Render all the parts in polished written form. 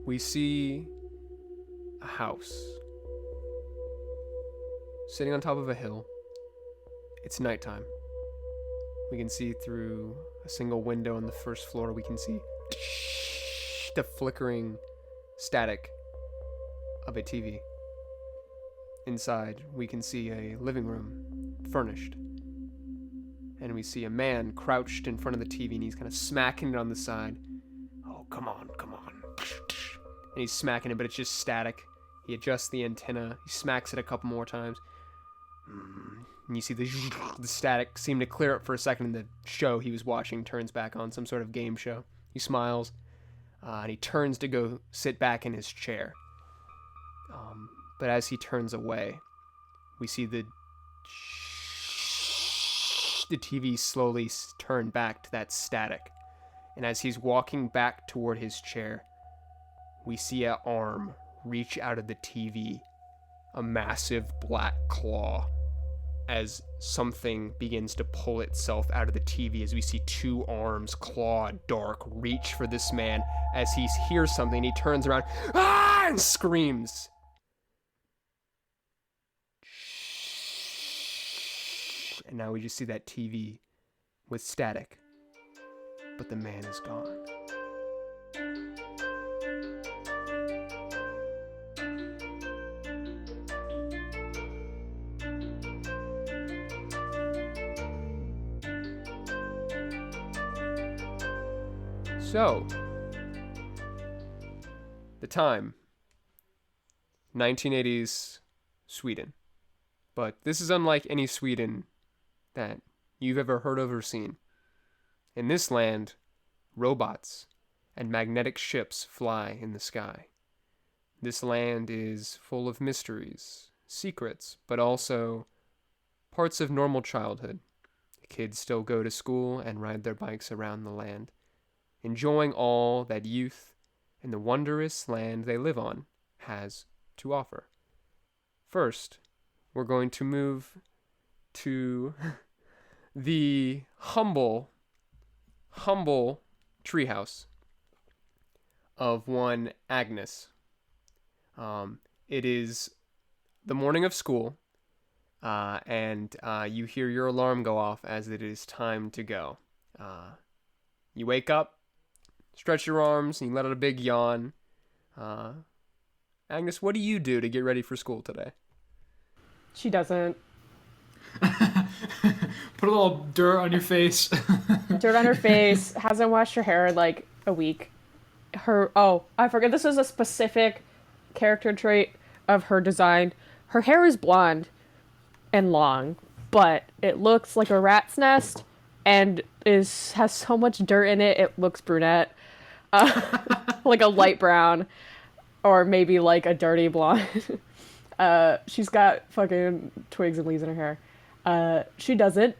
we see a house sitting on top of a hill. It's nighttime. We can see through a single window on the first floor. We can see the flickering static of a TV. Inside, we can see a living room, furnished. And we see a man crouched in front of the TV, and he's kind of smacking it on the side. Oh, come on, come on. And he's smacking it, but it's just static. He adjusts the antenna. He smacks it a couple more times. And you see the static seem to clear up for a second, and the show he was watching turns back on, some sort of game show. He smiles, and he turns to go sit back in his chair. But as he turns away, we see the TV slowly turn back to that static. And as he's walking back toward his chair, we see an arm reach out of the TV, a massive black claw, as something begins to pull itself out of the TV, as we see two arms, clawed, dark, reach for this man. As he hears something, he turns around, and screams. And now we just see that TV with static, but the man is gone. So, the time, 1980s Sweden. But this is unlike any Sweden that you've ever heard of or seen. In this land, robots and magnetic ships fly in the sky. This land is full of mysteries, secrets, but also parts of normal childhood. Kids still go to school and ride their bikes around the land, enjoying all that youth and the wondrous land they live on has to offer. First, we're going to move to the humble treehouse of one Agnes. It is the morning of school, and you hear your alarm go off as it is time to go. You wake up, stretch your arms, and you let out a big yawn. Agnes, what do you do to get ready for school today? She doesn't. Put a little dirt on your face. Dirt on her face. Hasn't washed her hair in like a week. I forget, this is a specific character trait of her design. Her hair is blonde and long, but it looks like a rat's nest and has so much dirt in it, it looks brunette. Like a light brown, or maybe like a dirty blonde. She's got fucking twigs and leaves in her hair. She doesn't.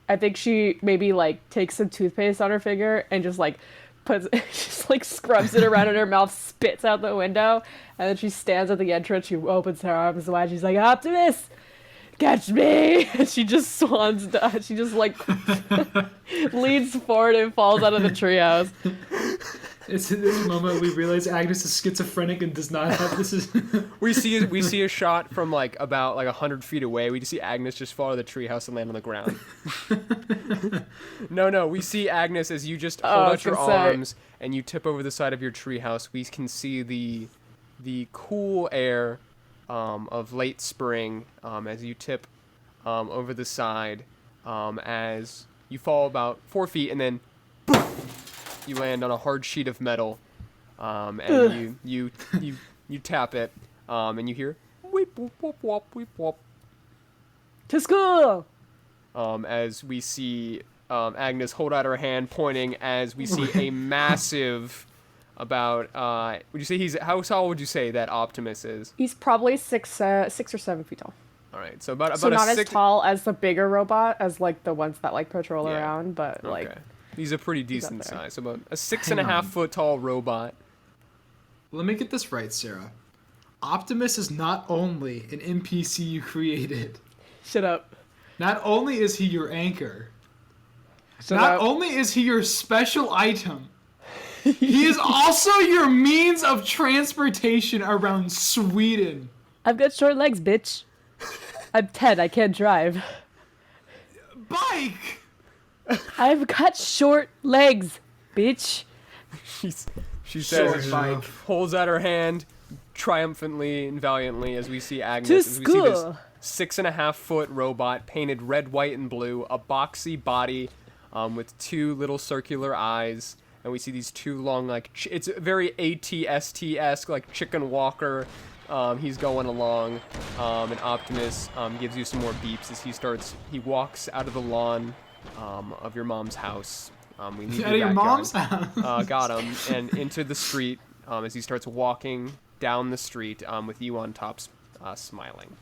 I think she maybe like takes some toothpaste on her finger and just like just like scrubs it around in her mouth, spits out the window, and then she stands at the entrance. She opens her arms wide. She's like, "Optimus, catch me!" And she just swans down. She just like leans forward and falls out of the treehouse. It's in this moment we realize Agnes is schizophrenic and does not have this. We see a shot from like about like 100 feet away. We just see Agnes just fall out of the treehouse and land on the ground. No, we see Agnes as you just hold out your arms and you tip over the side of your treehouse. We can see the cool air of late spring as you tip over the side as you fall about 4 feet and then you land on a hard sheet of metal, and you tap it, and you hear weep whoop whoop whoop weep whoop. To school. As we see Agnes hold out her hand, pointing, as we see a massive, about would you say how tall would you say that Optimus is? He's probably 6 or 7 feet tall. All right, so about not as tall as the bigger robot, as like the ones that like patrol around, but like. Okay. He's a pretty decent size, about a 6.5 foot tall robot. Let me get this right, Sarah. Optimus is not only an NPC you created. Shut up. Not only is he your anchor. Not only is he your special item. He is also your means of transportation around Sweden. I've got short legs, bitch. I'm 10. I can't drive. Bike. I've got short legs, bitch. She says, Bike. holds out her hand triumphantly and valiantly as we see Agnes. To as we see this school. 6.5-foot robot painted red, white, and blue, a boxy body with 2 little circular eyes, and we see these 2 long, like, it's very ATST-esque, like chicken walker. He's going along, and Optimus gives you some more beeps as he walks out of the lawn of your mom's house. We leave Out of your mom's house. Got him, and into the street as he starts walking down the street with you on top, smiling.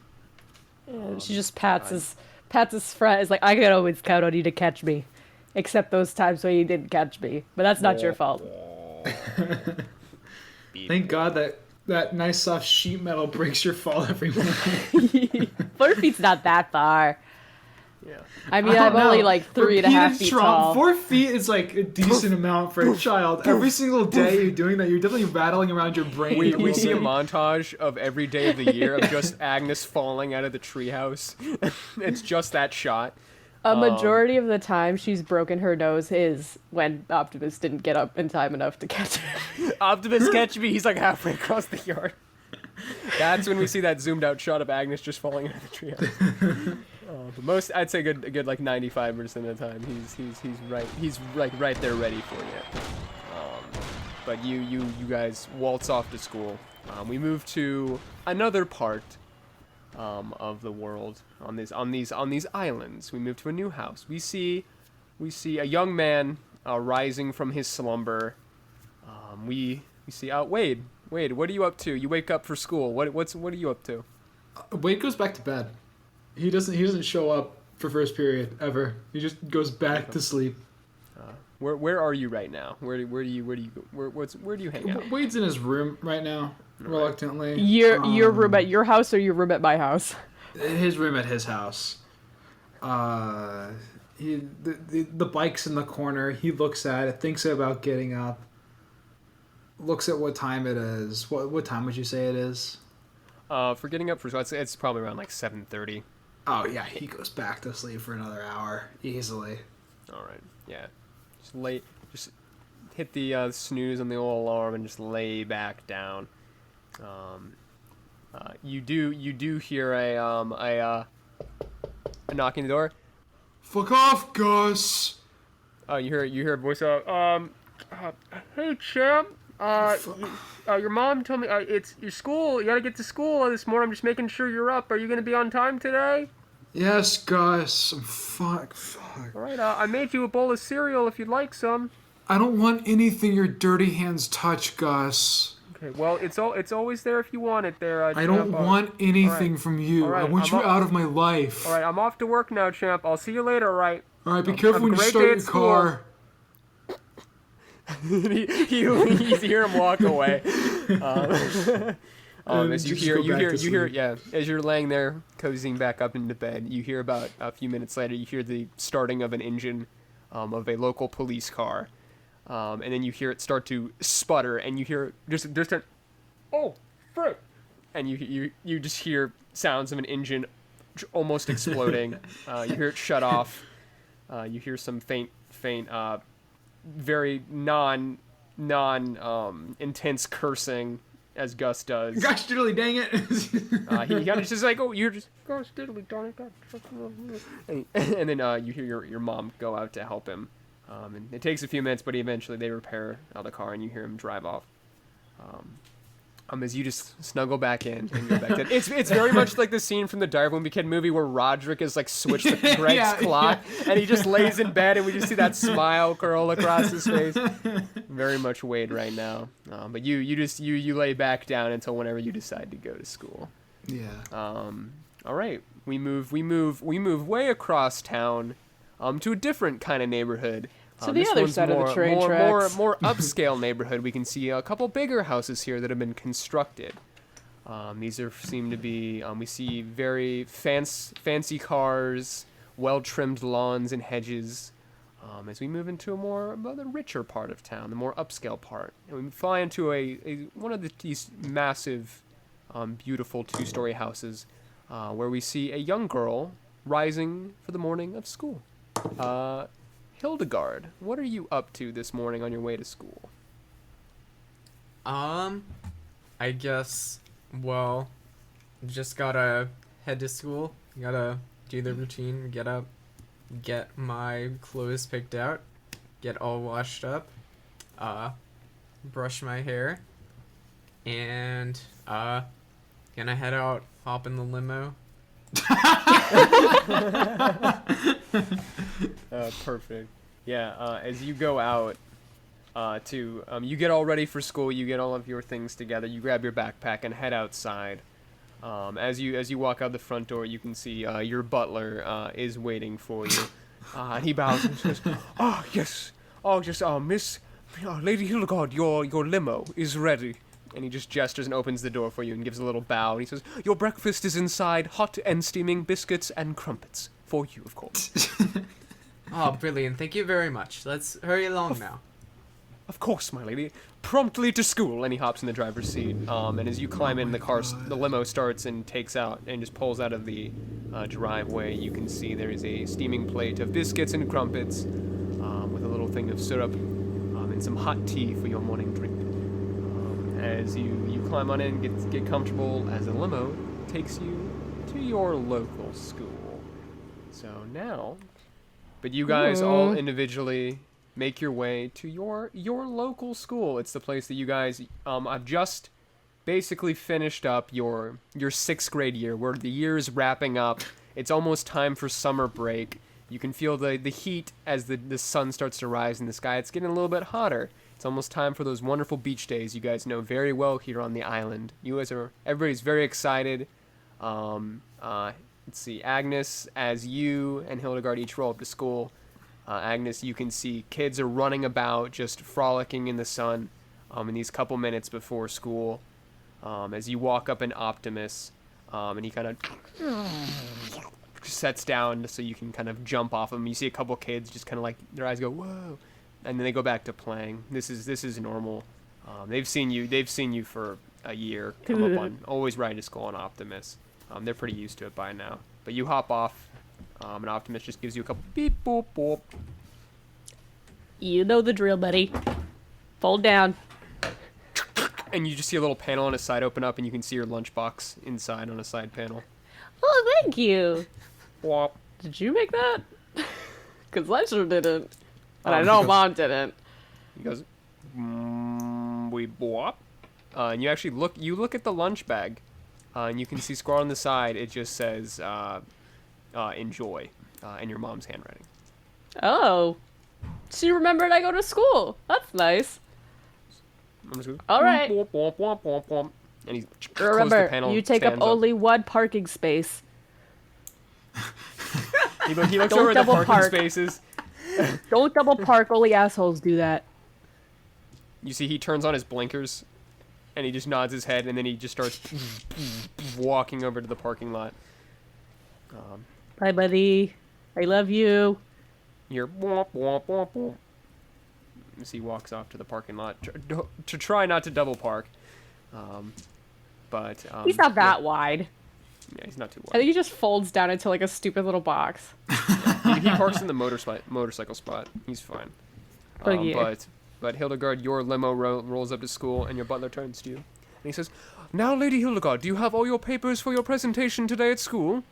Yeah, she just pats his friend. Is like, I could always count on you to catch me, except those times when you didn't catch me. But that's not your fault. Thank God that nice soft sheet metal breaks your fall every morning. 4 feet's not that far. Yeah. I mean, I'm only like 3.5 feet Trump, tall. 4 feet is like a decent amount for a child. Every single day you're doing that, you're definitely rattling around your brain. We see a montage of every day of the year of just Agnes falling out of the treehouse. It's just that shot. A majority of the time she's broken her nose is when Optimus didn't get up in time enough to catch her. Optimus, catch me! He's like halfway across the yard. That's when we see that zoomed out shot of Agnes just falling out of the treehouse. But most, I'd say, a good like 95% of the time, he's like right there ready for you. But you guys waltz off to school. We move to another part of the world on these islands. We move to a new house. We see a young man rising from his slumber. We see Wade, what are you up to? You wake up for school. What are you up to? Wade goes back to bed. He doesn't show up for first period ever. He just goes back to sleep. Where are you right now? Where do you hang out? Wade's in his room right now, reluctantly. Your room at your house or your room at my house? His room at his house. The bike's in the corner. He looks at it, thinks about getting up. Looks at what time it is. What time would you say it is? For getting up for it's probably around like 7:30. Oh yeah, he goes back to sleep for another hour easily. All right, yeah, just hit the snooze on the old alarm and just lay back down. You do hear a knocking the door. Fuck off, Gus. You hear a voice hey champ. Your mom told me it's your school. You gotta get to school this morning. I'm just making sure you're up. Are you gonna be on time today? Yes, Gus. Fuck. All right. I made you a bowl of cereal if you'd like some. I don't want anything your dirty hands touch, Gus. Okay. Well, it's always there if you want it. There. I don't want anything from you. Right, I want you out of my life. All right. I'm off to work now, champ. I'll see you later. All right. All right. Be careful when you start your car. you hear him walk away. As you hear, yeah, as you're laying there, cozying back up into bed, you hear about a few minutes later, you hear the starting of an engine of a local police car, and then you hear it start to sputter, and you hear just an, oh, frick, and you just hear sounds of an engine almost exploding. You hear it shut off. You hear some faint, very non intense cursing as Gus does. Gosh diddly dang it. He kind of just like, oh, you're just gosh diddly darn it. And then you hear your mom go out to help him. And it takes a few minutes, but eventually they repair the car and you hear him drive off. As you just snuggle back in and go back to it's very much like the scene from the Diary of a Wimpy Kid movie where Roderick is like switched to Greg's clock and he just lays in bed and we just see that smile curl across his face. Very much Wade right now. But you lay back down until whenever you decide to go to school. Yeah. All right. We move way across town to a different kind of neighborhood. To the other side of the train tracks. More upscale neighborhood. We can see a couple bigger houses here that have been constructed. These seem to be. We see very fancy cars, well-trimmed lawns and hedges. as we move into the richer part of town, the more upscale part. And we fly into one of these massive, beautiful 2-story houses where we see a young girl rising for the morning of school. Hildegard, what are you up to this morning on your way to school? I guess, well, just gotta head to school. Gotta do the routine, get up, get my clothes picked out, get all washed up, brush my hair, and, gonna head out, hop in the limo. Perfect. Yeah, as you go out, you get all ready for school, you get all of your things together, you grab your backpack and head outside. As you walk out the front door, you can see your butler is waiting for you. And he bows and says, yes, Miss Lady Hildegard, your limo is ready." And he just gestures and opens the door for you and gives a little bow. And he says, "Your breakfast is inside, hot and steaming biscuits and crumpets. For you, of course." Oh, brilliant. Thank you very much. Let's hurry along now. "Of course, my lady. Promptly to school." And he hops in the driver's seat. And as you climb in, the limo starts and takes out and just pulls out of the driveway. You can see there is a steaming plate of biscuits and crumpets with a little thing of syrup and some hot tea for your morning drink. As you climb on in, get comfortable as the limo takes you to your local school. So now, but you guys all individually make your way to your local school. It's the place that you guys I've just basically finished up your 6th grade year, where the year is wrapping up. It's almost time for summer break. You can feel the heat as the sun starts to rise in the sky. It's getting a little bit hotter. It's almost time for those wonderful beach days you guys know very well here on the island. Everybody's very excited. Let's see, Agnes, as you and Hildegard each roll up to school. Agnes, you can see kids are running about, just frolicking in the sun in these couple minutes before school. As you walk up an Optimus, and he kind of sets down so you can kind of jump off him. You see a couple kids just kind of like, their eyes go, "Whoa," and then they go back to playing. This is normal. They've seen you for a year. Come up on always riding to school on Optimus. They're pretty used to it by now. But you hop off, and Optimus just gives you a couple beep boop boop. You know the drill, buddy. Fold down. And you just see a little panel on his side open up, and you can see your lunchbox inside on a side panel. Oh, thank you. Wop. Did you make that? Because I sure didn't. And I know Mom didn't. He goes, we wop. And you actually look at the lunch bag, and you can see scrawled on the side, it just says, enjoy, in your mom's handwriting. Oh. She remembered I go to school. That's nice. I'm just going, All right. womp, womp, womp, womp, womp. And he's Remember, the panel, you take up stands only one parking space. He looks Don't over at the double parking park. spaces. Don't double park. Only assholes do that. You see he turns on his blinkers, and he just nods his head, and then he just starts walking over to the parking lot. Bye, buddy. I love you. You're womp, womp, womp, womp. As he walks off to the parking lot to try not to double park. But He's not that wide. Yeah, he's not too I wide. think he just folds down into like a stupid little box. He parks in the motorcycle spot. He's fine. Oh, yeah. But Hildegard, your limo rolls up to school, and your butler turns to you, and he says, "Now, Lady Hildegard, do you have all your papers for your presentation today at school?"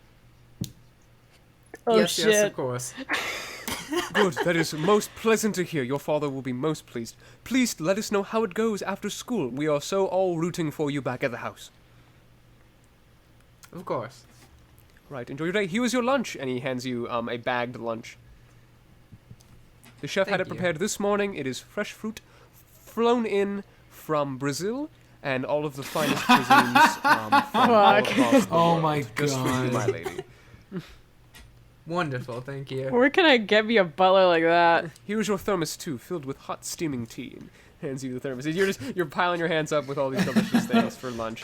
Oh, yes, shit. yes, of course. Good, that is most pleasant to hear. Your father will be most pleased. Please let us know how it goes after school. We are so all rooting for you back at the house. Of course. Right, enjoy your day. Here is your lunch. And he hands you a bagged lunch. The chef had Thank it you. prepared this morning. It is fresh fruit flown in from Brazil and all of the finest cuisines from all across the Oh world. my Just for you, God. my lady. Wonderful, thank you. Where can I get me a butler like that? Here is your thermos too, filled with hot steaming tea. And hands you the thermos. You're piling your hands up with all these delicious things for lunch.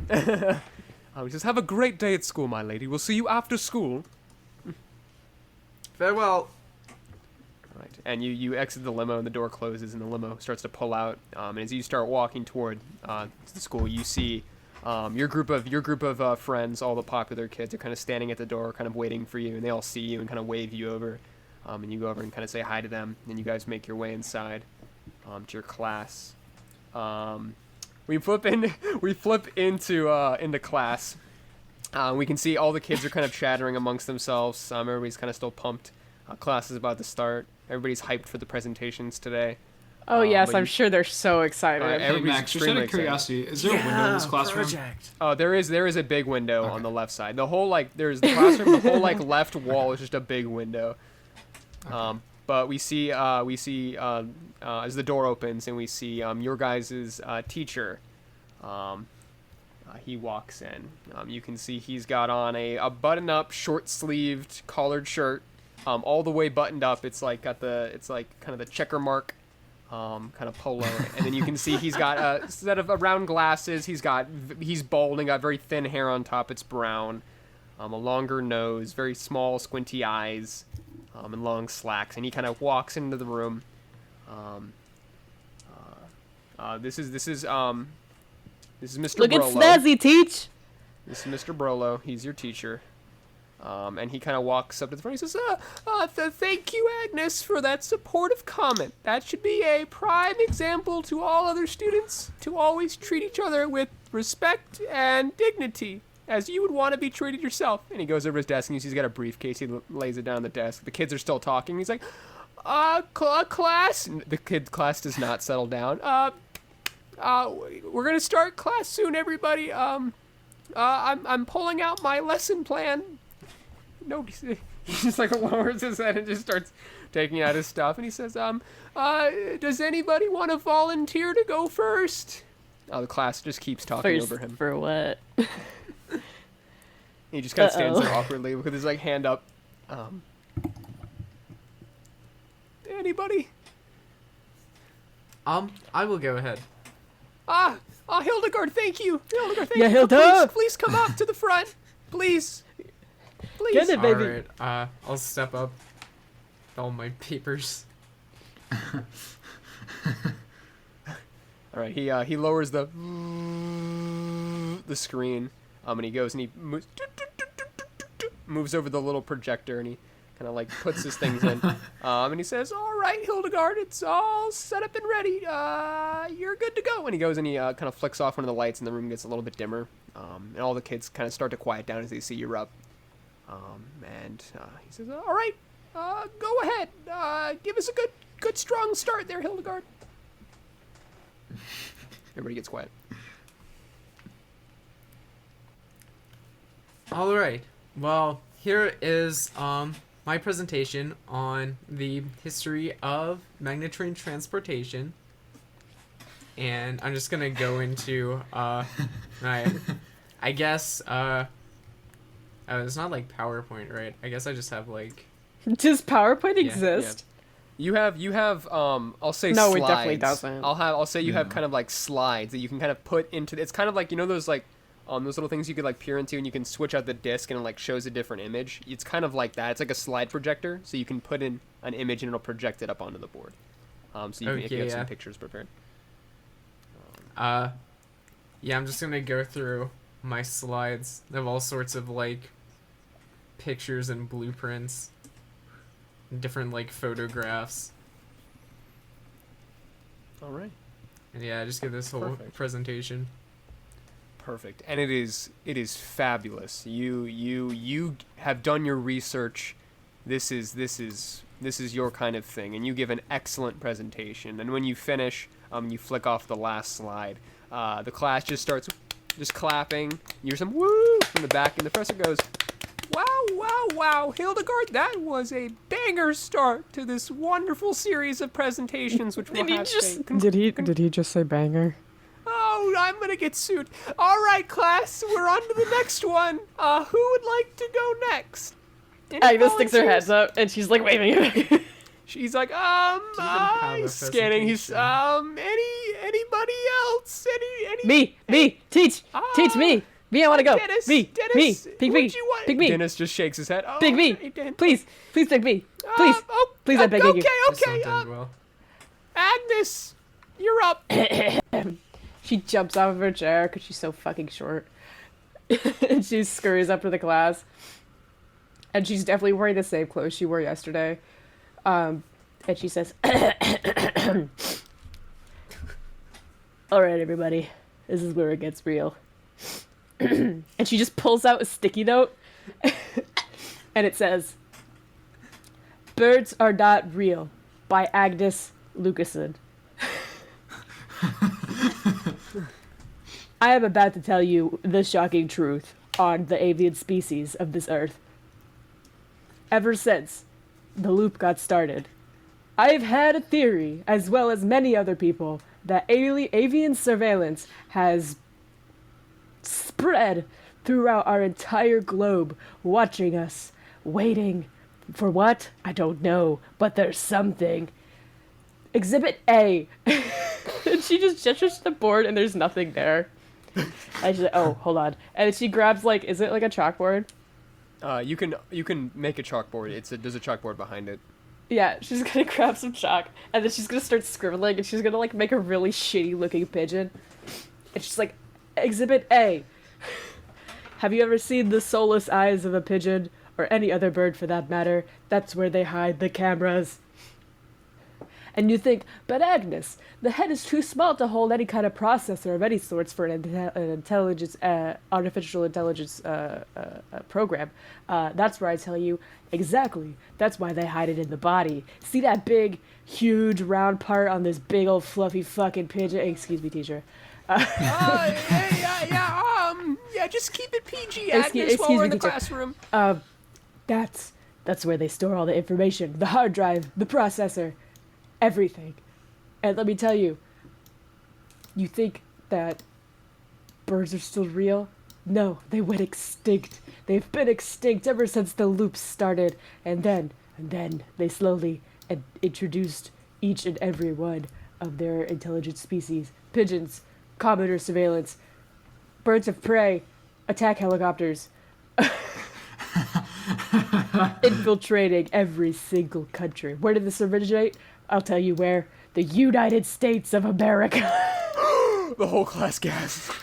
He says, "Have a great day at school, my lady. We'll see you after school." Farewell. Right. And you exit the limo, and the door closes, and the limo starts to pull out. And as you start walking toward the school, you see your group of friends, all the popular kids, are kind of standing at the door, kind of waiting for you, and they all see you and kind of wave you over. And you go over and kind of say hi to them, and you guys make your way inside to your class. We flip into class. We can see all the kids are kind of chattering amongst themselves. Everybody's kind of still pumped. Class is about to start. Everybody's hyped for the presentations today. Oh yes, I'm sure they're so excited. Hey Everybody's Max, just out of curiosity, is there a window in this classroom? Oh, there is a big window on the left side. The whole there's the classroom. The whole left wall is just a big window. But we see as the door opens, and we see your guys' teacher. He walks in. You can see he's got on a button-up, short-sleeved, collared shirt, all the way buttoned up. It's like kind of the checker mark, kind of polo. And then you can see he's got a set of round glasses. He's bald and got very thin hair on top. It's brown. A longer nose, very small, squinty eyes, and long slacks. And he kind of walks into the room. This is Mr. Look at Brolo. Snazzy, teach. This is Mr. Brolo. He's your teacher. And he kind of walks up to the front. He says, thank you, Agnes, for that supportive comment. That should be a prime example to all other students to always treat each other with respect and dignity, as you would want to be treated yourself. And he goes over his desk, and he's got a briefcase. He lays it down on the desk. The kids are still talking. He's like, class. And the class does not settle down. We're going to start class soon, everybody. I'm pulling out my lesson plan. Nobody. He just lowers his head and just starts taking out his stuff, and he says, does anybody want to volunteer to go first? The class just keeps talking over him. For what? He just kind of stands there awkwardly with his hand up. Anybody? I will go ahead. Hildegard, thank you. Hildegard, thank Yeah, you. Hilda! Please come up to the front. Please. Get it, baby. Alright, I'll step up with all my papers. Alright, he lowers the screen, and he goes and he moves over the little projector, and he kind of puts his things in, and he says, all right, Hildegard, it's all set up and ready, you're good to go. And he goes and he kind of flicks off one of the lights, and the room gets a little bit dimmer, and all the kids kind of start to quiet down as they see you're up. And he says, all right, go ahead, give us a good strong start there, Hildegard. Everybody gets quiet. All right. Well, here is my presentation on the history of magnetron transportation, and I'm just gonna go into I guess it's not PowerPoint, right? I guess I just have Does PowerPoint Yeah, exist? You have I'll say No, slides. it definitely doesn't. I'll say you have kind of slides that you can kind of put into. It's kind of those those little things you could peer into, and you can switch out the disc, and it shows a different image. It's kind of like that. It's like a slide projector, so you can put in an image and it'll project it up onto the board. So you can, if you have some pictures prepared. Yeah, I'm just gonna go through my slides. They have all sorts of pictures and blueprints, different photographs. All right. And yeah, I just give this whole Perfect. presentation. Perfect, and it is fabulous. You have done your research. This is your kind of thing, and you give an excellent presentation. And when you finish, you flick off the last slide. The class just starts clapping. You hear some woo from the back, and the professor goes, wow, Hildegard, that was a banger start to this wonderful series of presentations which we'll have today. Did he just say banger? Oh, I'm gonna get sued. All right, class, we're on to the next one. Who would like to go next? Any Agnes sticks her volunteers? heads up, and she's waving. She's like, have a he's scanning. He's, presentation? anybody else? Any? me, teach me. Me, I want to go. Dennis, Me, Dennis, me, pick me, what'd you want? pick me, Dennis just shakes his head. Oh, pick me. okay, Dan. Please pick me. Please, please, I'm begging you. This Okay, don't end well. Agnes, you're up. She jumps off of her chair because she's so fucking short. And she scurries up to the class. And she's definitely wearing the same clothes she wore yesterday. And she says, all right, everybody, this is where it gets real. And she just pulls out a sticky note. And it says, Birds Are Not Real by Agnes Lucasen. I am about to tell you the shocking truth on the avian species of this earth. Ever since the loop got started, I've had a theory, as well as many other people, that avian surveillance has spread throughout our entire globe, watching us, waiting for what? I don't know, but there's something. Exhibit A. And she just gestures to the board and there's nothing there. And she's like, oh, hold on. And she grabs, like, is it like a chalkboard? You can make a chalkboard. There's a chalkboard behind it. Yeah, she's gonna grab some chalk, and then she's gonna start scribbling, and she's gonna, like, make a really shitty-looking pigeon. And she's like, Exhibit A. Have you ever seen the soulless eyes of a pigeon, or any other bird for that matter? That's where they hide the cameras. And you think, but Agnes, the head is too small to hold any kind of processor of any sorts for an intelligence, artificial intelligence program. That's where I tell you, exactly. That's why they hide it in the body. See that big, huge, round part on this big old fluffy fucking pigeon? Excuse me, teacher. Yeah, just keep it PG, Agnes, while we're in the classroom. That's where they store all the information. The hard drive, the processor. Everything. And let me tell you, you think that birds are still real? No, they went extinct. They've been extinct ever since the loop started. And then they slowly introduced each and every one of their intelligent species. Pigeons, commoner surveillance, birds of prey, attack helicopters. Infiltrating every single country. Where did this originate? I'll tell you where. The United States of America. The whole class gasped.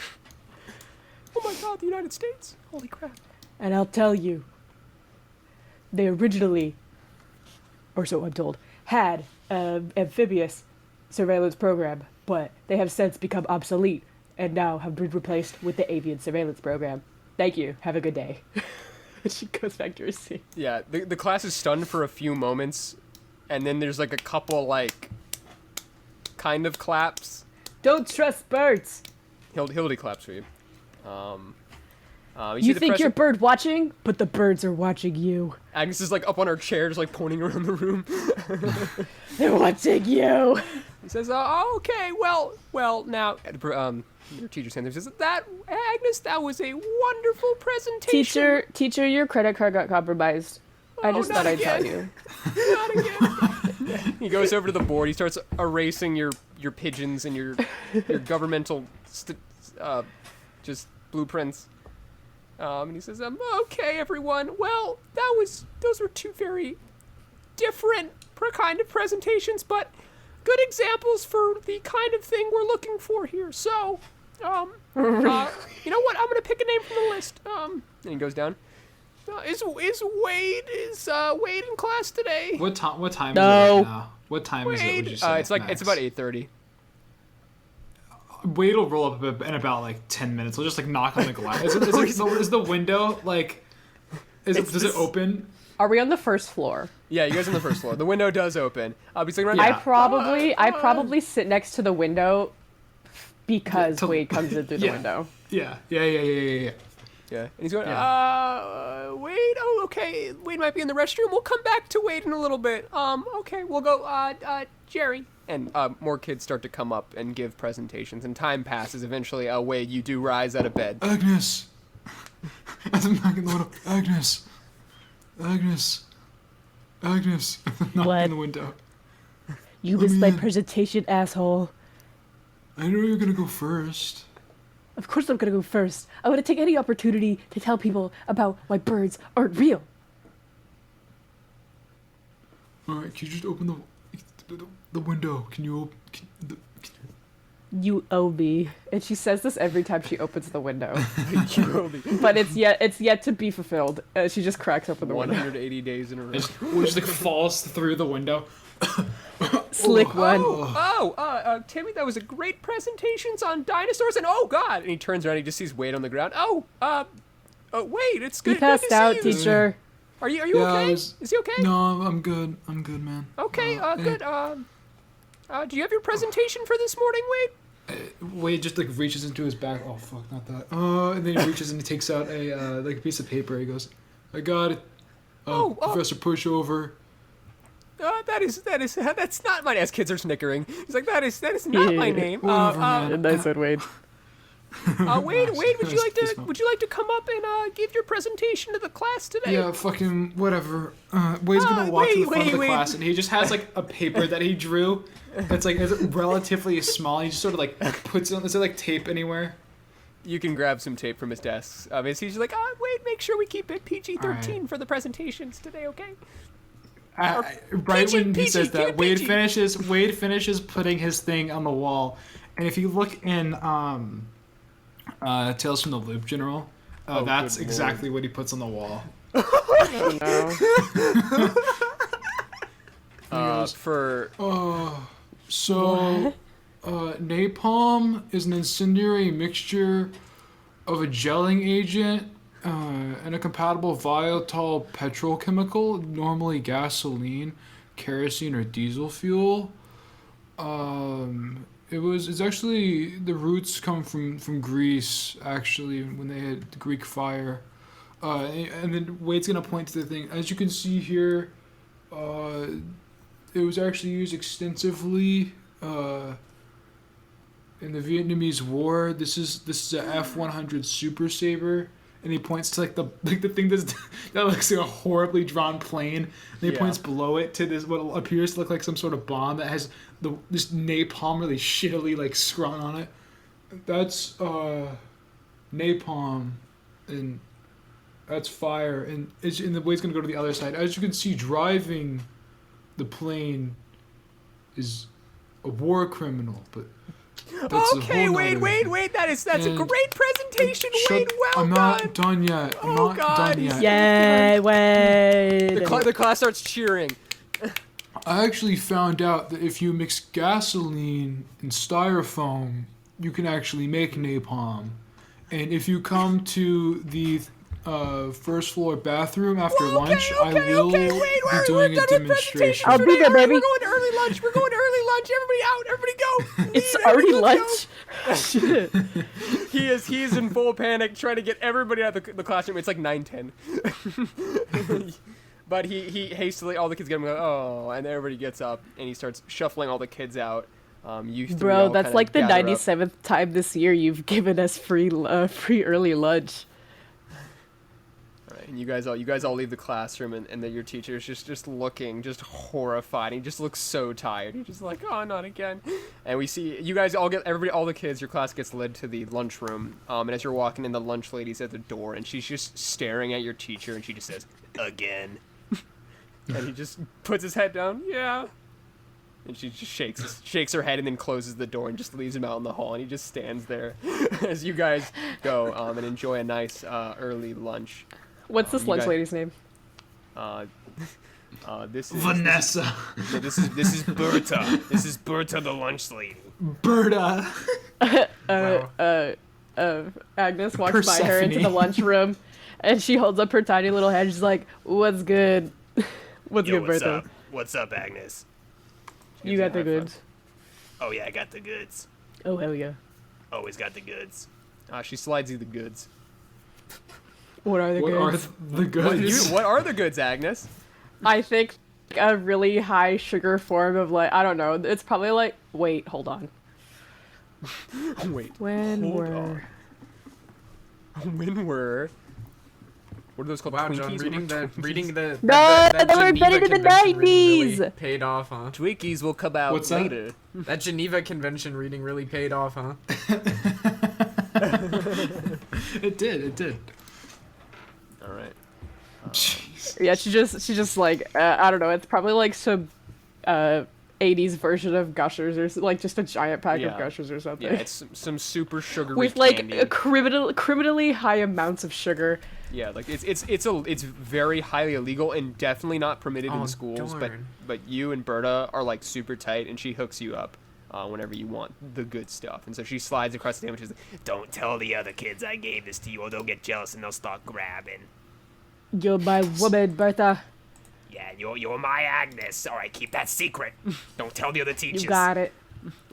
Oh my god, the United States. Holy crap. And I'll tell you, they originally, or so I'm told, had an amphibious surveillance program, but they have since become obsolete and now have been replaced with the avian surveillance program. Thank you. Have a good day. She goes back to her seat. Yeah, the class is stunned for a few moments, and then there's like a couple, like, kind of claps. Don't trust birds. Hildy claps for you. You think you're bird watching, but the birds are watching you. Agnes is like up on her chair, just like pointing around the room. They're watching you. He says, okay, well, now, your teacher says, that, Agnes, that was a wonderful presentation. Teacher, your credit card got compromised. I just thought I'd tell you. Not again. He goes over to the board. He starts erasing your pigeons and your governmental just blueprints. And he says, okay, everyone. Well, those were two very different kind of presentations, but good examples for the kind of thing we're looking for here. So, you know what? I'm gonna pick a name from the list. And he goes down. Is Wade in class today? What time is it No. right now? What time is it? Would you say, it's Max? about 8:30. Wade will roll up in about like 10 minutes. He'll just like knock on the glass. Is the window like? Does it open? Are we on the first floor? Yeah, you guys are on the first floor. The window does open. I'll be sitting right I now. probably sit next to the window because Wade comes in through the window. Yeah. Yeah, and he's going, Wade, okay, Wade might be in the restroom. We'll come back to Wade in a little bit. Okay, we'll go, Jerry. And, more kids start to come up and give presentations, and time passes. Eventually, Wade, you do rise out of bed. Agnes! As I'm knocking the window, Agnes. Knocking the window. You missed my presentation, asshole. I know you're gonna go first. Of course I'm gonna go first. I want to take any opportunity to tell people about why birds aren't real. All right, can you just open the window? Can you open? You owe me. And she says this every time she opens the window. You owe me. But it's yet to be fulfilled. She just cracks open the window. 180 days in a row. It just like falls through the window. Slick one. Timmy, that was a great presentations on dinosaurs, and oh god! And he turns around, he just sees Wade on the ground. Wade, it's good. He passed good to out, see you. teacher. Are you okay? Is he okay? No, I'm good. I'm good, man. Okay, good. Do you have your presentation for this morning, Wade? Wade just like reaches into his back. Oh fuck, not that. And then he reaches and he takes out a like a piece of paper. He goes, "I got it. Professor Pushover." That's not my name. As kids are snickering, he's like, that is not my name. Whatever, man. Nice one, Wade. Wade, would you like to come up and give your presentation to the class today? Yeah, fucking whatever. Wade's gonna walk to the front of the Wade. class, and he just has like a paper that he drew. That's like it's relatively small. He just sort of like puts it on. Is there like tape anywhere? You can grab some tape from his desk. He's just like, Wade, make sure we keep it PG-13 for the presentations today, okay? Right when he says that, Wade PG. finishes putting his thing on the wall, and if you look in Tales from the Loop General, that's good exactly what he puts on the wall. Napalm is an incendiary mixture of a gelling agent and a compatible volatile petrochemical, normally gasoline, kerosene, or diesel fuel. It's actually, the roots come from Greece, actually, when they had the Greek fire. And then Wade's gonna point to the thing. As you can see here, it was actually used extensively in the Vietnamese War. This is a F-100 Super Saber, and he points to the thing that looks like a horribly drawn plane. And he points below it to this what appears to look like some sort of bomb that has this napalm really shittily scrawled on it. That's napalm, and that's fire. And the way it's gonna go to the other side. As you can see, driving the plane is a war criminal, but that's okay, Wade, that's a great presentation, Wade. Well I'm not done yet. I'm not done yet. Yay, Wade! The class starts cheering. I actually found out that if you mix gasoline and styrofoam, you can actually make napalm. And if you come to the first floor bathroom after lunch, I will be doing a demonstration. I'll be there, baby. We're going to early lunch. Everybody out. Everybody go. It's already lunch. Shit. He is in full panic, trying to get everybody out of the classroom. It's like 9:10. But he hastily, all the kids get him, and everybody gets up, and he starts shuffling all the kids out. Bro, that's like the 97th time this year you've given us free early lunch. And you guys all leave the classroom, and then your teacher's just looking, just horrified. He just looks so tired. He's just like, oh, not again. And we see you guys all all the kids, your class gets led to the lunchroom. And as you're walking in, the lunch lady's at the door, and she's just staring at your teacher, and she just says, again. And he just puts his head down, yeah. And she just shakes her head and then closes the door and just leaves him out in the hall. And he just stands there as you guys go and enjoy a nice early lunch. What's this lunch lady's name? This is Vanessa. This is Berta. This is Berta, the lunch lady. Berta. Agnes walks Persephone. by her into the lunchroom, and she holds up her tiny little head. She's like, "What's good? What's good, what's Berta? up? What's up, Agnes? You got the goods." Oh yeah, I got the goods. Oh hell yeah! Always got the goods. She slides you the goods. What are the goods? What are the goods, Agnes? I think a really high sugar form of I don't know. It's probably wait, hold on. Wait. When were what are those called? Wow, Twinkies? John, reading the No, that they were Geneva invented in the convention reading 90s! really paid off, huh? Twinkies will come out What's that? later. That Geneva convention reading really paid off, huh? It did. All right. Jeez. Yeah, she just like I don't know. It's probably like some 80s version of Gushers or like just a giant pack of Gushers or something. Yeah, it's some super sugary with like candy. criminally high amounts of sugar. Yeah, like it's very highly illegal and definitely not permitted in schools. Darn. But you and Berta are like super tight, and she hooks you up whenever you want the good stuff. And so she slides across the table. And she's like, "Don't tell the other kids I gave this to you, or they'll get jealous and they'll start grabbing." You're my woman, Bertha. Yeah, you're my Agnes. All right, keep that secret. Don't tell the other teachers. You got it.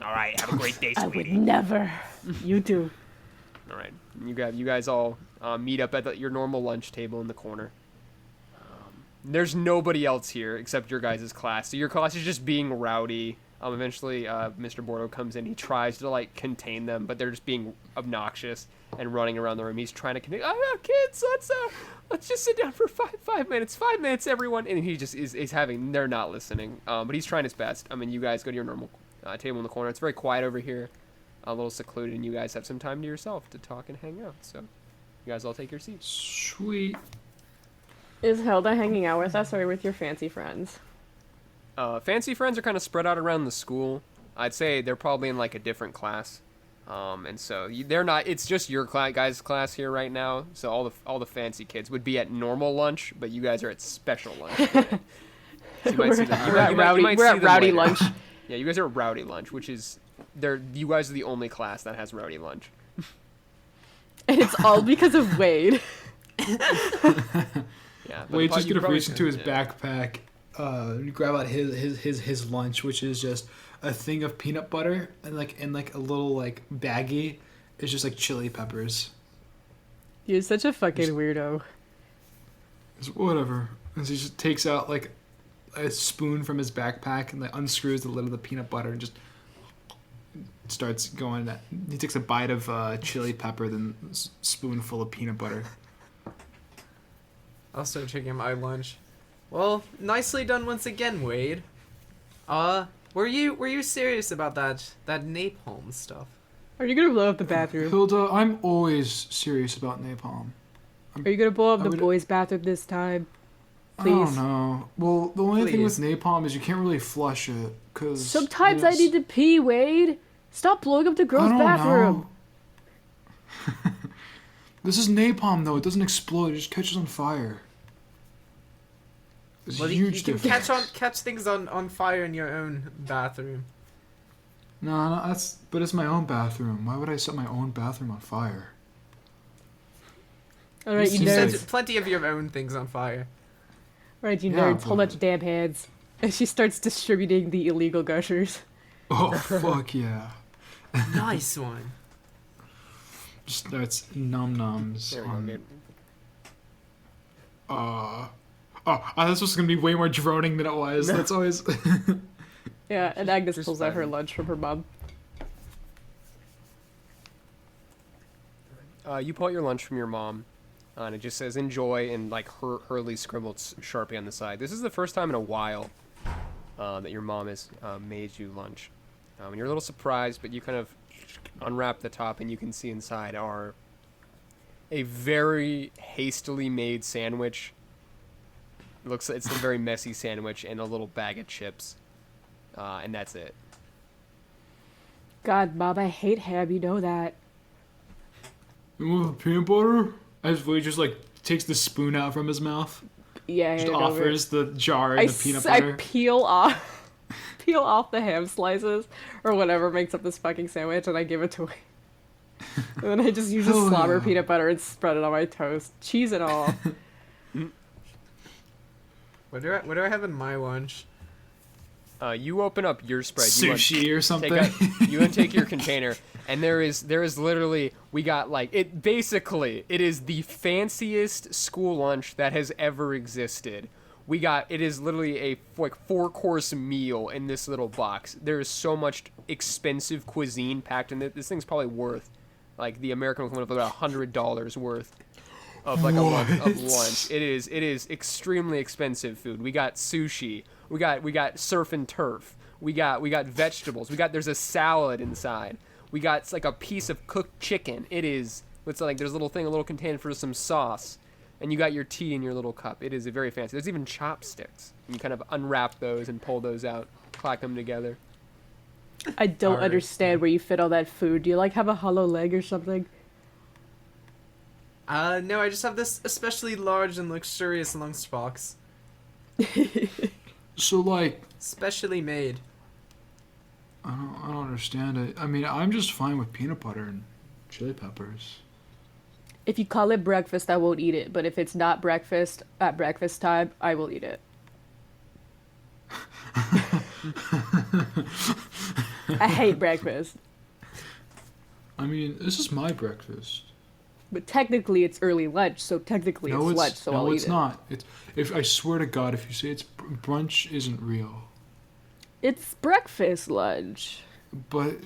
All right, have a great day, I would sweetie. never. You too. All right, you guys all meet up at your normal lunch table in the corner. There's nobody else here except your guys' class. So your class is just being rowdy. Eventually, Mr. Bordeaux comes in. He tries to like contain them, but they're just being obnoxious and running around the room. He's trying to contain. Oh, kids, let's just sit down for five minutes. 5 minutes, everyone. And he just is having. They're not listening. But he's trying his best. I mean, you guys go to your normal table in the corner. It's very quiet over here, a little secluded, and you guys have some time to yourself to talk and hang out. So, you guys all take your seats. Sweet. Is Hilda hanging out with us or with your fancy friends? Fancy friends are kind of spread out around the school. I'd say they're probably in like a different class, and so they're not. It's just your guys' class here right now. So all the fancy kids would be at normal lunch, but you guys are at special lunch. So you might see them. We're at rowdy lunch. Yeah, you guys are at rowdy lunch, which is you guys are the only class that has rowdy lunch. And it's all because of Wade. Yeah, Wade just gonna reach into his backpack, grab out his lunch, which is just a thing of peanut butter and like a little like baggie. It's just like chili peppers. You're such a fucking weirdo. It's whatever. And so he just takes out like a spoon from his backpack and like unscrews the lid of the peanut butter and just starts going. He takes a bite of chili pepper, then spoonful of peanut butter. I'll start checking my lunch. Well, nicely done once again, Wade. Were you serious about that napalm stuff? Are you gonna blow up the bathroom? Hilda, I'm always serious about napalm. Are you gonna blow up the boys' bathroom this time? Please. I don't know. Well, the only thing with Please. napalm is you can't really flush it because Sometimes I need to pee, Wade. Stop blowing up the girls' bathroom. This is napalm though. It doesn't explode. It just catches on fire. There's Well, a you huge can difference. catch things on fire in your own bathroom. No, but it's my own bathroom. Why would I set my own bathroom on fire? All right, you You Set nerds. plenty of your own things on fire. All right, you Yeah, nerds. Hold but- out your damn hands. And she starts distributing the illegal gushers. Oh fuck yeah! Nice one. Just starts nums There we go. on. Good. This was gonna be way more droning than it was. That's always. Yeah, and Agnes Just pulls out her fine. lunch from her mom. You pull out your lunch from your mom, and it just says "enjoy" and like Hurley scribbled Sharpie on the side. This is the first time in a while that your mom has made you lunch, and you're a little surprised, but you kind of unwrap the top, and you can see inside are a very hastily made sandwich. It's a very messy sandwich and a little bag of chips, and that's it. God, Mom, I hate ham. You know that. You want peanut butter? As Wade just like takes the spoon out from his mouth, Yeah, just I know, but offers the jar and the peanut I butter. peel off the ham slices or whatever makes up this fucking sandwich, and I give it to Wade. And then I just use the Hell slobber yeah. peanut butter and spread it on my toast, cheese and all. What do I have in my lunch? You open up your spread. You want- Sushi or something. you want to take your container, and there is literally, we got like it is the fanciest school lunch that has ever existed. It is literally a like 4-course meal in this little box. There is so much expensive cuisine packed in it. This thing's probably worth like the American equivalent of about $100 worth of like a month of lunch. It is extremely expensive food. We got sushi. We got surf and turf. We got vegetables. There's a salad inside. We got it's like a piece of cooked chicken. It is. It's like there's a little container for some sauce, and you got your tea in your little cup. It is a very fancy. There's even chopsticks. You kind of unwrap those and pull those out, clack them together. I don't Alright. understand where you fit all that food. Do you like have a hollow leg or something? No, I just have this especially large and luxurious lunchbox. So like, Specially made. I don't understand it. I mean, I'm just fine with peanut butter and chili peppers. If you call it breakfast, I won't eat it. But if it's not breakfast at breakfast time, I will eat it. I hate breakfast. I mean, this is my breakfast. But technically, it's early lunch, so technically it's lunch, so I'll eat it. No, it's not. It's if I swear to God, if you say it's brunch, isn't real. It's breakfast lunch. But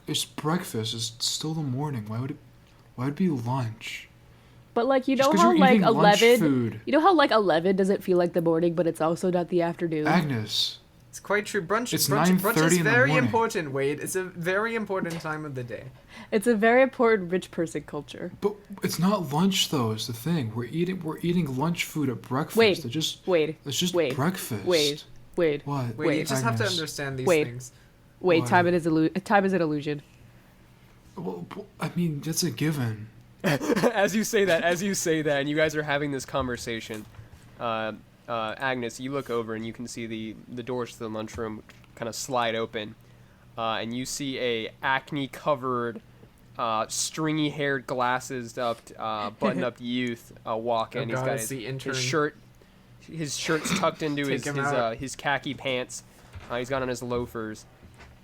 it's breakfast. It's still the morning. Why would it be lunch? But like you Just know 'cause how you're like eating lunch 11, food. you know how like 11 doesn't feel like the morning, but it's also not the afternoon. Agnes, It's quite true. Brunch It's brunch 9:30 is in the very morning. important, Wade. It's a very important time of the day. It's a very important rich person culture. but it's not lunch though. Is the thing we're eating lunch food at breakfast. Wait, It's just Wade, it's just wait, breakfast. Wade. What? Wait, you just have to Agnes. understand these Wade. things. Wait, Why? time is an illusion. Well, I mean, that's a given. As you say that, and you guys are having this conversation, Agnes, you look over and you can see the doors to the lunchroom kind of slide open, and you see a acne-covered, stringy-haired, glasses-up, button-up youth walk in. Oh He's God, got it's the intern. his shirt's tucked into Take him his out. his khaki pants. He's got on his loafers,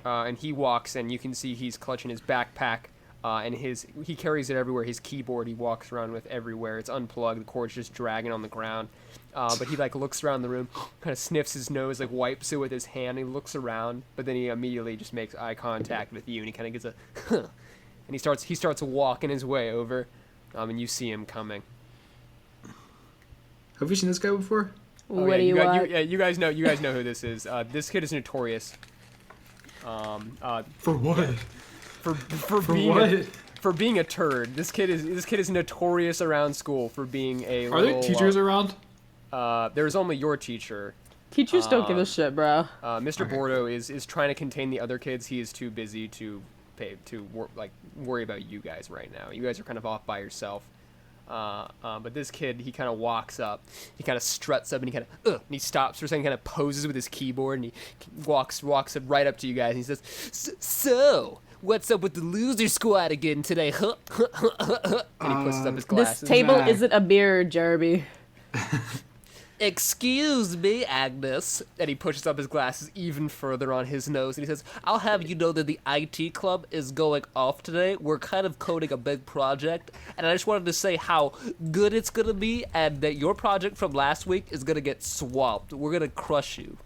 and he walks in. You can see he's clutching his backpack. And he carries it everywhere. His keyboard he walks around with everywhere. It's unplugged. The cord's just dragging on the ground. But he like looks around the room, kind of sniffs his nose, like wipes it with his hand. He looks around, but then he immediately just makes eye contact with you, and he kind of gets a, huh, and he starts walking his way over, and you see him coming. Have you seen this guy before? What yeah, do you want? you guys know who this is. This kid is notorious. For what? For For being what? for being a turd. This kid is notorious around school for being a. Are little, there teachers around? There's only your teacher. Teachers don't give a shit, bro. Mr. Okay. Bordeaux is trying to contain the other kids. He is too busy to worry about you guys right now. You guys are kind of off by yourself. But this kid, he kind of walks up, he kind of struts up, and and he stops for a second, kind of poses with his keyboard, and he walks right up to you guys, and he says, "So, what's up with the loser squad again today, huh?" And he pushes up his glasses. This table Mac. isn't a mirror, Jeremy. "Excuse me, Agnes," and he pushes up his glasses even further on his nose, and he says, "I'll have you know that the IT club is going off today. We're kind of coding a big project, and I just wanted to say how good it's gonna be, and that your project from last week is gonna get swamped. We're gonna crush you.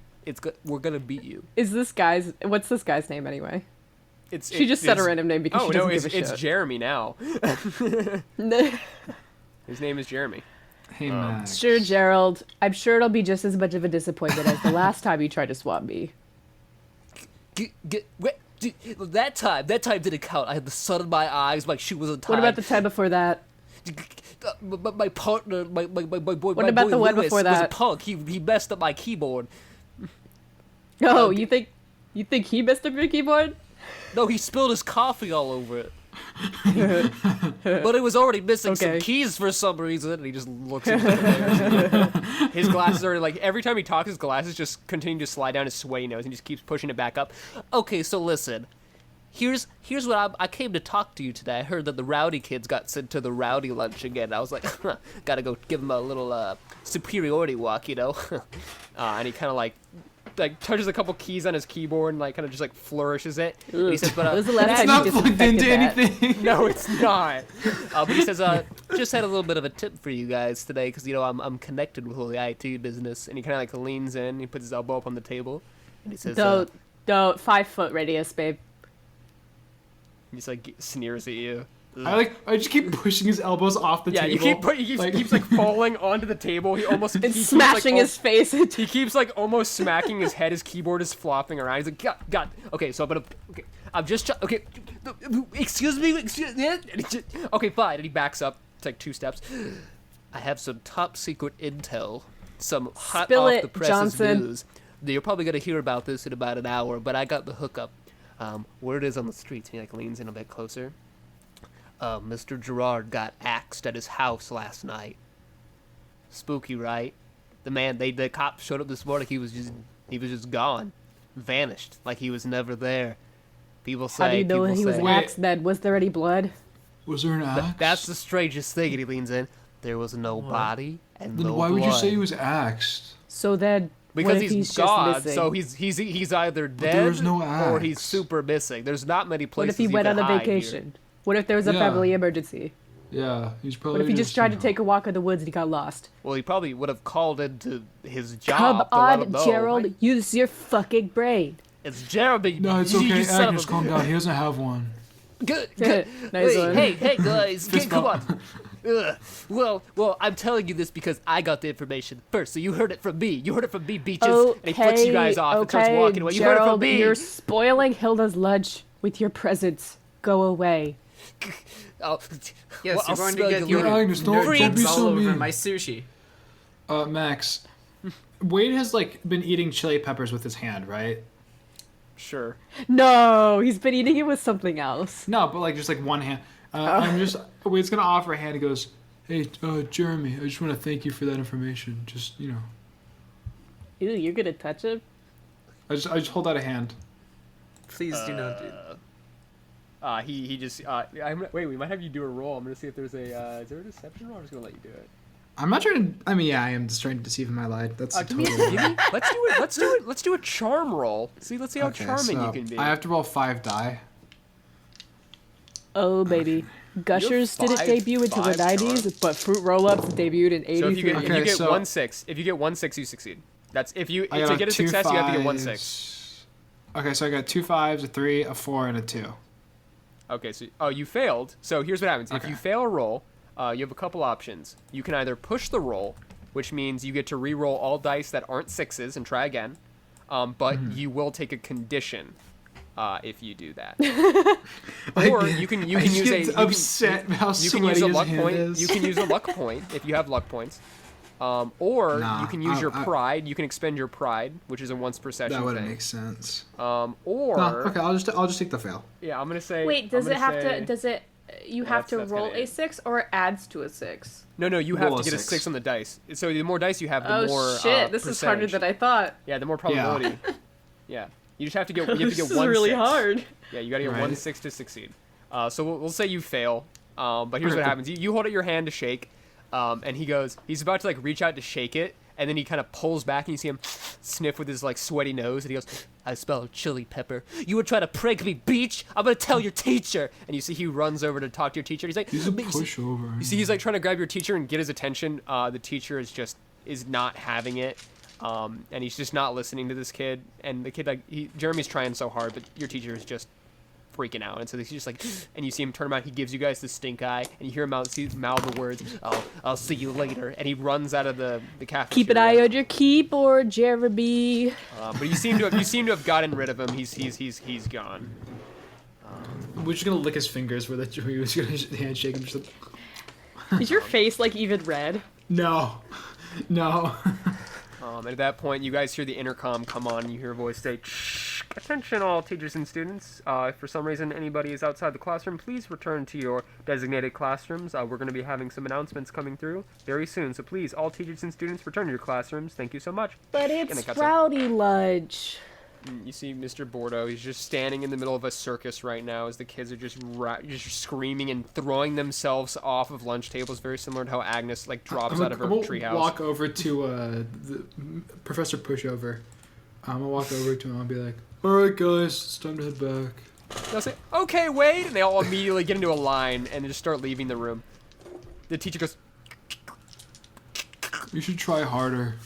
We're gonna beat you." What's this guy's name anyway? She She just said a random name because she doesn't give a it's shit. Jeremy now. His name is Jeremy. Hey, Max. Sure, Gerald. I'm sure it'll be just as much of a disappointment as the last time you tried to swap me. That time didn't count. I had the sun in my eyes, my shoe was untied. What about the time before that? My partner, my boy, What about the one Lewis before was a that? punk. He messed up my keyboard. No, you think he messed up your keyboard? No, he spilled his coffee all over it. But it was already missing some Okay. keys for some reason. And he just looks into the His glasses are like every time he talks, his glasses just continue to slide down his sweaty nose, and he just keeps pushing it back up. Okay, so listen. Here's what I came to talk to you today. I heard that the rowdy kids got sent to the rowdy lunch again. I was like, gotta go give them a little superiority walk, you know. And he kind of like touches a couple keys on his keyboard and like kind of just like flourishes it. And he says, "But When was the last It's time not you plugged disinfected into that? anything. No, it's not." But he says, "Just had a little bit of a tip for you guys today, because you know I'm connected with all the IT business." And he kind of like leans in, he puts his elbow up on the table, and he says, Don't 5 foot radius, babe. he just like sneers at you. I just keep pushing his elbows off the Yeah, table. he keeps like falling onto the table. He almost And he keeps, smashing like, his face into He keeps like almost smacking his head. His keyboard is flopping around. He's like, God. Okay, so I'm just okay. Excuse me? Okay, fine. And he backs up. It's like 2 steps. I have some top secret intel. Some hot Spill off it, the presses Johnson. news. You're probably going to hear about this in about an hour, but I got the hookup. Word is on the streets. He like leans in a bit closer. Mr. Gerard got axed at his house last night. Spooky, right? The cop showed up this morning. He was just gone, vanished, like he was never there. People say. How do you know he was say- axed then? Was there any blood? Was there an axe? That's the strangest thing. And he leans in. There was no body and Then no why blood. would you say he was axed? So then, Because what if he's just gone, missing? so he's either there dead was no or he's axe. super missing. There's not many What places. if he you went can on a hide vacation? here. What if there was a Yeah. family emergency? Yeah, he's probably. What if he just tried to you know. take a walk in the woods and he got lost? Well, he probably would have called into his job Come to let him on, know. Gerald, use your fucking brain. It's Jeremy. No, it's you okay. son of Agnes, a- calm down. He doesn't have one. Good. Nice hey, one. hey, guys, Fist come bump. on. Well, I'm telling you this because I got the information first, so you heard it from me. You heard it from me, Beaches. And he flicks you guys off and starts walking away. You heard it from Gerald, me. you're spoiling Hilda's lunch with your presence. Go away. Oh, Yes, well, you're I'll going to smell get your your Agnes, don't nerds be all so over mean. my sushi. Max, Wade has like been eating chili peppers with his hand, right? Sure. No, he's been eating it with something else. No, but like just like one hand. I'm just Wade's gonna offer a hand. He goes, "Hey, Jeremy, I just want to thank you for that information. Just Ew, you're gonna touch him? I just hold out a hand. Please do not do that. He just wait. We might have you do a roll. I'm gonna see if there's a is there a deception roll? I'm just gonna let you do it. I'm not trying to. I mean, yeah, I am just trying to deceive him. I lied. That's Give me, totally. let's do a charm roll. Let's see how Okay, charming so you can be. I have to roll 5 die. Oh, baby. Gushers didn't five- debut until the five 90s, charms. but Fruit Roll-Ups debuted in 83. So if you get Okay, you get so- 1/6, if you get 1/6, you succeed. That's if you I to got get a 2 success, you have to get 1/6. 5s. Okay, so I got 2 5s, a 3, a 4, and a 2. Okay, so you failed. So here's what happens: if Okay. you fail a roll, you have a couple options. You can either push the roll, which means you get to re-roll all dice that aren't 6s and try again, but you will take a condition if you do that. Or you can I use just a get you can- upset how you can sweaty use a his luck hand point. is. You can use a luck point if you have luck points. Or Nah, you can use your I- pride. You can expend your pride, which is a once per session That wouldn't thing. make sense. Or No, okay, I'll just take the fail. yeah, I'm gonna say. Wait, does I'm it gonna have say- to? Does it? You Yeah, have to that's roll kinda a it. 6, or it adds to a 6? No, you have Roll to a get a six. 6 on the dice. So the more dice you have, the Oh more. shit! This is harder percentage. than I thought. Yeah, the more probability. Yeah, you just have to get. You have to This get is 1/6. really hard. Yeah, you gotta get Right. 1/6 to succeed. So we'll say you fail. But here's Okay, what cool. happens: you hold out your hand to shake, and he's about to like reach out to shake it, and then he kind of pulls back, and you see him sniff with his like sweaty nose, and he goes, "I smell chili pepper. You were trying to prank me, Beach. I'm gonna tell your teacher." And you see he runs over to talk to your teacher. And he's like, He's a "But you see- pushover. You see, he's like trying to grab your teacher and get his attention. The teacher is not having it, and he's just not listening to this kid. And the kid Jeremy's trying so hard, but your teacher is just freaking out. And so he's just like, and you see him turn around. He gives you guys the stink eye, and you hear him mouth the words, I'll see you later." And he runs out of the cafeteria. Keep an eye on your keyboard, Jeremy. But you seem to have gotten rid of him. He's gone. We're just gonna lick his fingers where he was gonna handshake him. Just like, Is your face like even red? no. And at that point, you guys hear the intercom come on, and you hear a voice say, "Shh, attention all teachers and students. If for some reason anybody is outside the classroom, please return to your designated classrooms. We're going to be having some announcements coming through very soon, so please, all teachers and students, return to your classrooms. Thank you so much." But And it's it cuts out. rowdy lunch. You see Mr. Bordeaux. He's just standing in the middle of a circus right now as the kids are just screaming and throwing themselves off of lunch tables, very similar to how Agnes drops out of her I'm gonna treehouse. walk over to Professor Pushover. I'm gonna walk over to him and be like, "All right, guys, it's time to head back." They'll say, "Okay, Wade," and they all immediately get into a line and just start leaving the room. The teacher goes, You should try harder.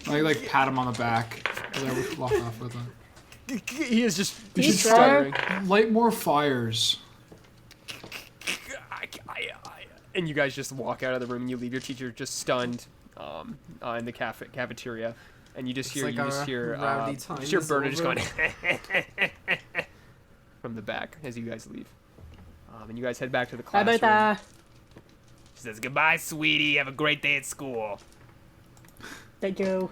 I like pat him on the back as I walk off with him. he is just You he's should try stuttering. light more fires. And you guys just walk out of the room and you leave your teacher just stunned in the cafeteria. And you just It's hear, like our rowdy time just hear is Bernard just over. going, from the back as you guys leave. And you guys head back to the Bye classroom. bye. She says, "Goodbye, sweetie. Have a great day at school." Thank you.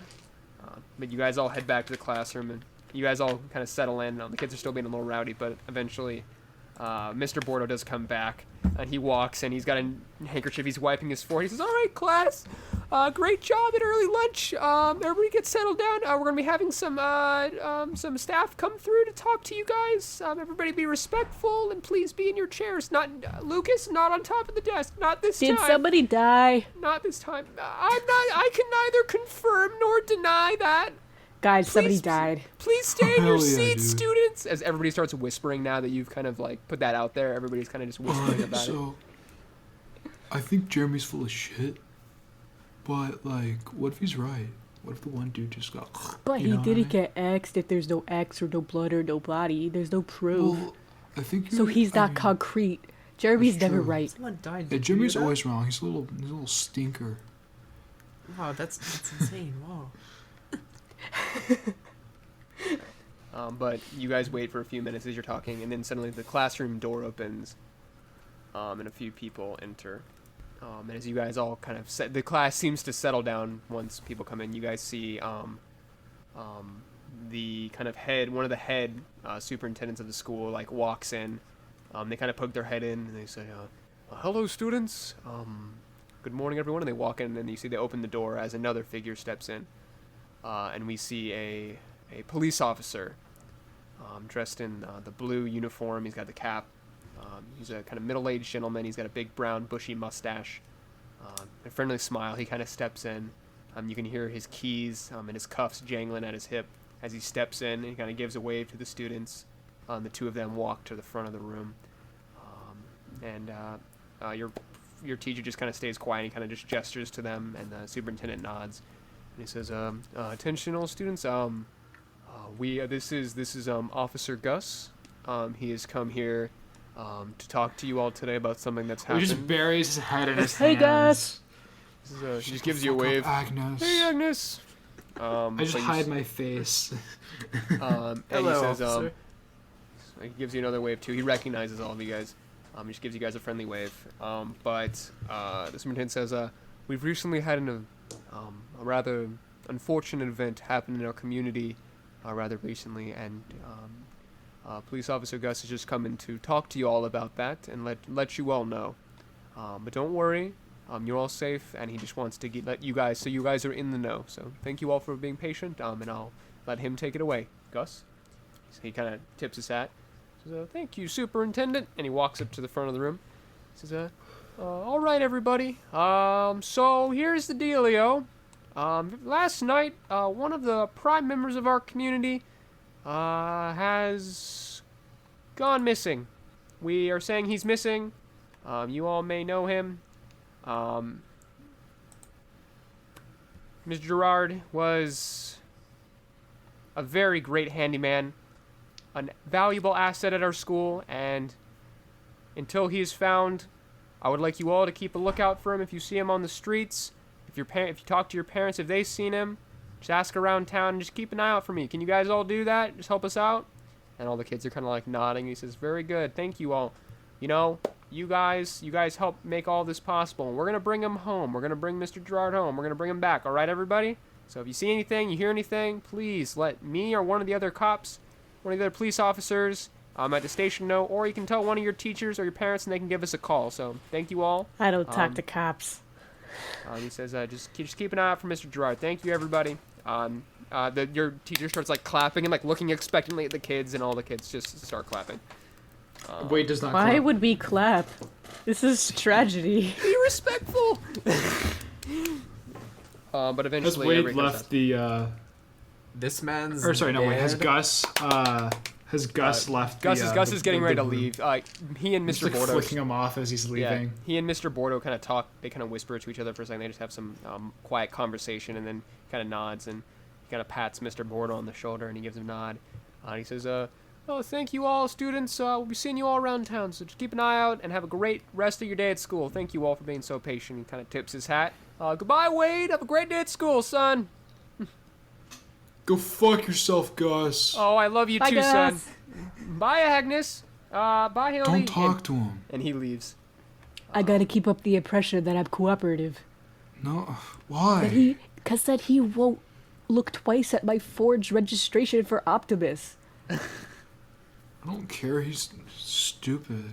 But you guys all head back to the classroom, and you guys all kind of settle in. The kids are still being a little rowdy, but eventually Mr. Bordeaux does come back, and he walks, and he's got a handkerchief. He's wiping his forehead. He says, "All right, class, great job at early lunch. Everybody get settled down. We're going to be having some staff come through to talk to you guys. Everybody be respectful, and please be in your chairs. Not Lucas, not on top of the desk. Not this time. Did somebody die? Not this time. I can neither confirm nor deny that. Guys, somebody died. Please stay in your Hell yeah, seats, dude. students." As everybody starts whispering now that you've kind of like put that out there, everybody's kind of just whispering about it. So, I think Jeremy's full of shit. But, like, what if he's right? What if the one dude just got... But you he know didn't what I mean? get X'd if there's no X or no blood or no body. There's no proof. Well, I think So he's not concrete. concrete. Jeremy's That's never true. right. Someone died. Yeah, Did you Jeremy's hear that? always wrong. He's a little stinker. Wow, that's insane. Wow. But you guys wait for a few minutes as you're talking, and then suddenly the classroom door opens, and a few people enter. And as you guys all kind of the class seems to settle down once people come in. You guys see the kind of one of the head superintendents of the school like walks in. They kind of poke their head in and they say, "Hello, students. Good morning, everyone." And they walk in, and you see they open the door as another figure steps in, and we see a police officer dressed in the blue uniform. He's got the cap. He's a kind of middle-aged gentleman. He's got a big brown bushy mustache, a friendly smile. He kind of steps in. You can hear his keys and his cuffs jangling at his hip as he steps in. And he kind of gives a wave to the students. The two of them walk to the front of the room, and your teacher just kind of stays quiet. He kind of just gestures to them, and the superintendent nods. And he says, "Attention, all students. This is Officer Gus. He has come here to talk to you all today about something that's He happened." just buries his head in his Hey, hands. Gus. He just gives you a wave. Agnes. "Hey, Agnes." I just but you hide my face. and Hello, he says, officer. he gives you another wave too. He recognizes all of you guys. He just gives you guys a friendly wave. But the superintendent says, "We've recently had a rather unfortunate event happen in our community rather recently, and Police Officer Gus has just come in to talk to you all about that and let you all know. But don't worry, you're all safe, and he just wants to let you guys, so you guys are in the know. So thank you all for being patient, and I'll let him take it away. Gus?" So he kind of tips his hat. Says, "Thank you, Superintendent," and he walks up to the front of the room. He says, "All right, everybody. So here's the dealio. Last night, one of the prime members of our community has gone missing. We are saying he's missing. You all may know him. Mr. Gerard was a very great handyman, a valuable asset at our school, and until he is found, I would like you all to keep a lookout for him. If you see him on the streets, if you talk to your parents, if they've seen him, just ask around town and just keep an eye out for me. Can you guys all do that? Just help us out?" And all the kids are kind of like nodding. He says, "Very good. Thank you all. You know, you guys helped make all this possible. We're going to bring him home. We're going to bring Mr. Gerard home. We're going to bring him back. All right, everybody? So if you see anything, you hear anything, please let me or one of the other cops, one of the other police officers at the station know, or you can tell one of your teachers or your parents and they can give us a call. So thank you all." I don't talk to cops. He says, just keep an eye out for Mr. Gerard. Thank you, everybody." Your teacher starts like clapping and like looking expectantly at the kids, and all the kids just start clapping. Wait, does not. Why clap. would we clap? This is tragedy. Be respectful. But Has eventually, Wade everybody comes left the? This man's. Or sorry, no. Wait, has dead. Gus? Has Gus left? Gus the, is getting ready to room? leave. He and He's Mr. like Bordeaux. flicking him off as he's Yeah, leaving. he and Mr. Bordeaux kind of talk. They kind of whisper to each other for a second. They just have some quiet conversation, and then kind of nods and he kind of pats Mr. Bordeaux on the shoulder, and he gives him a nod. He says, "Oh, thank you all, students. We'll be seeing you all around town, so just keep an eye out and have a great rest of your day at school. Thank you all for being so patient." He kind of tips his hat. "Goodbye, Wade. Have a great day at school, son." Go fuck yourself, Gus. "Oh, I love you Bye, too, son." Gus. Bye, Agnes. Bye, Hildy. Don't talk to him. And he leaves. I gotta keep up the impression that I'm cooperative. No, why? That he won't look twice at my forged registration for Optimus. I don't care. He's stupid.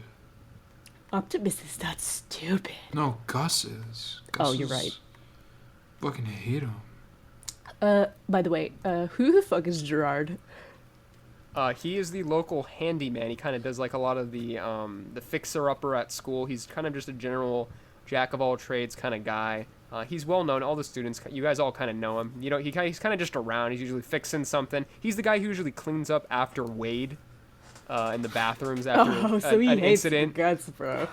Optimus is not stupid. No, Gus is. Oh, you're right. Fucking hate him. By the way, who the fuck is Gerard? He is the local handyman. He kind of does like a lot of the fixer-upper at school. He's kind of just a general jack-of-all-trades kind of guy. He's well known. All the students, you guys all kind of know him. You know, he's kind of just around. He's usually fixing something. He's the guy who usually cleans up after Wade in the bathrooms after an incident. Guts, bro.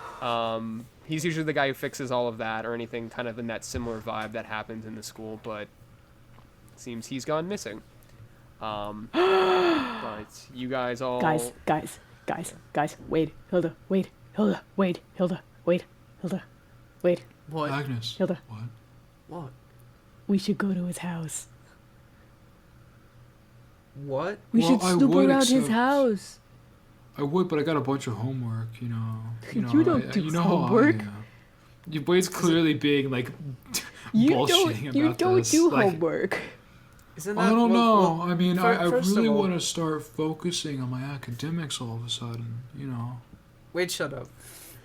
He's usually the guy who fixes all of that or anything kind of in that similar vibe that happens in the school, but it seems he's gone missing. But you guys all... Guys, Wade, Hilda, Wade, Hilda, Wade, Hilda, Wade, Hilda, Wade, What? Agnes. Hilda. What? What? We should go to his house. What? We Well, should I snoop would, around his except- house. I would, but I got a bunch of homework, you know. You don't do how I homework. am. Your boy's clearly being, like, You bullshitting don't about this. do Like, homework. Isn't that? I don't know. I mean, I first of really all- want to start focusing on my academics all of a sudden, you know. Wait, shut up.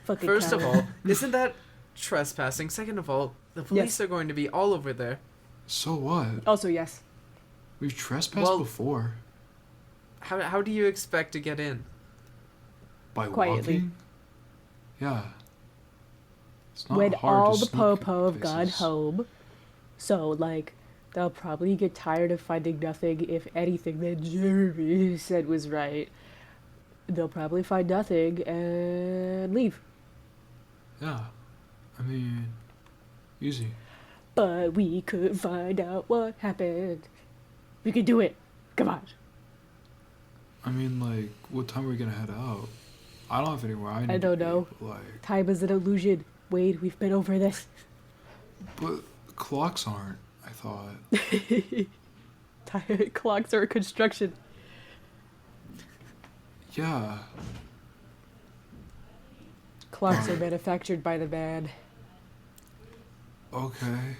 Fucking First of coward. all, isn't that trespassing? Second of all, the police Yes. are going to be all over there. So what? Also, yes. We've trespassed Well- before. How do you expect to get in? By Quietly. walking? Yeah. It's not When hard all to the sneak po-po have gone places. home. So, like, they'll probably get tired of finding nothing if anything that Jeremy said was right. They'll probably find nothing and leave. Yeah. I mean, easy. But we could find out what happened. We could do it. Come on. I mean, like, what time are we gonna head out? I don't have anywhere I need to don't be, know. but, like, Time is an illusion. Wade, we've been over this. but clocks aren't, I thought. Clocks are construction. Yeah. Clocks are manufactured by the man. Okay.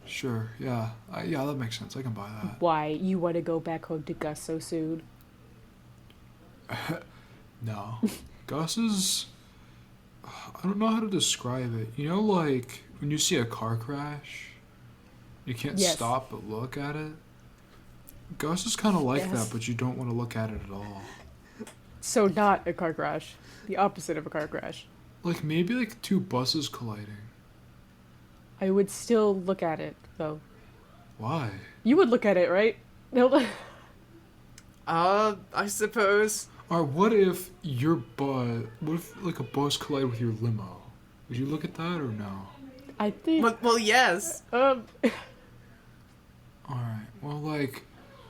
Sure, yeah. Yeah, that makes sense. I can buy that. Why, you want to go back home to Gus so soon? No. Gus is... I don't know how to describe it. You know, like, when you see a car crash, you can't Yes. stop but look at it? Gus is kind of like Yes. that, but you don't want to look at it at all. So not a car crash. The opposite of a car crash. Like, maybe, like, two buses colliding. I would still look at it, though. Why? You would look at it, right? No. I suppose. Or what if what if, like, a bus collided with your limo? Would you look at that or no? I think. Well, yes. Alright, well, like,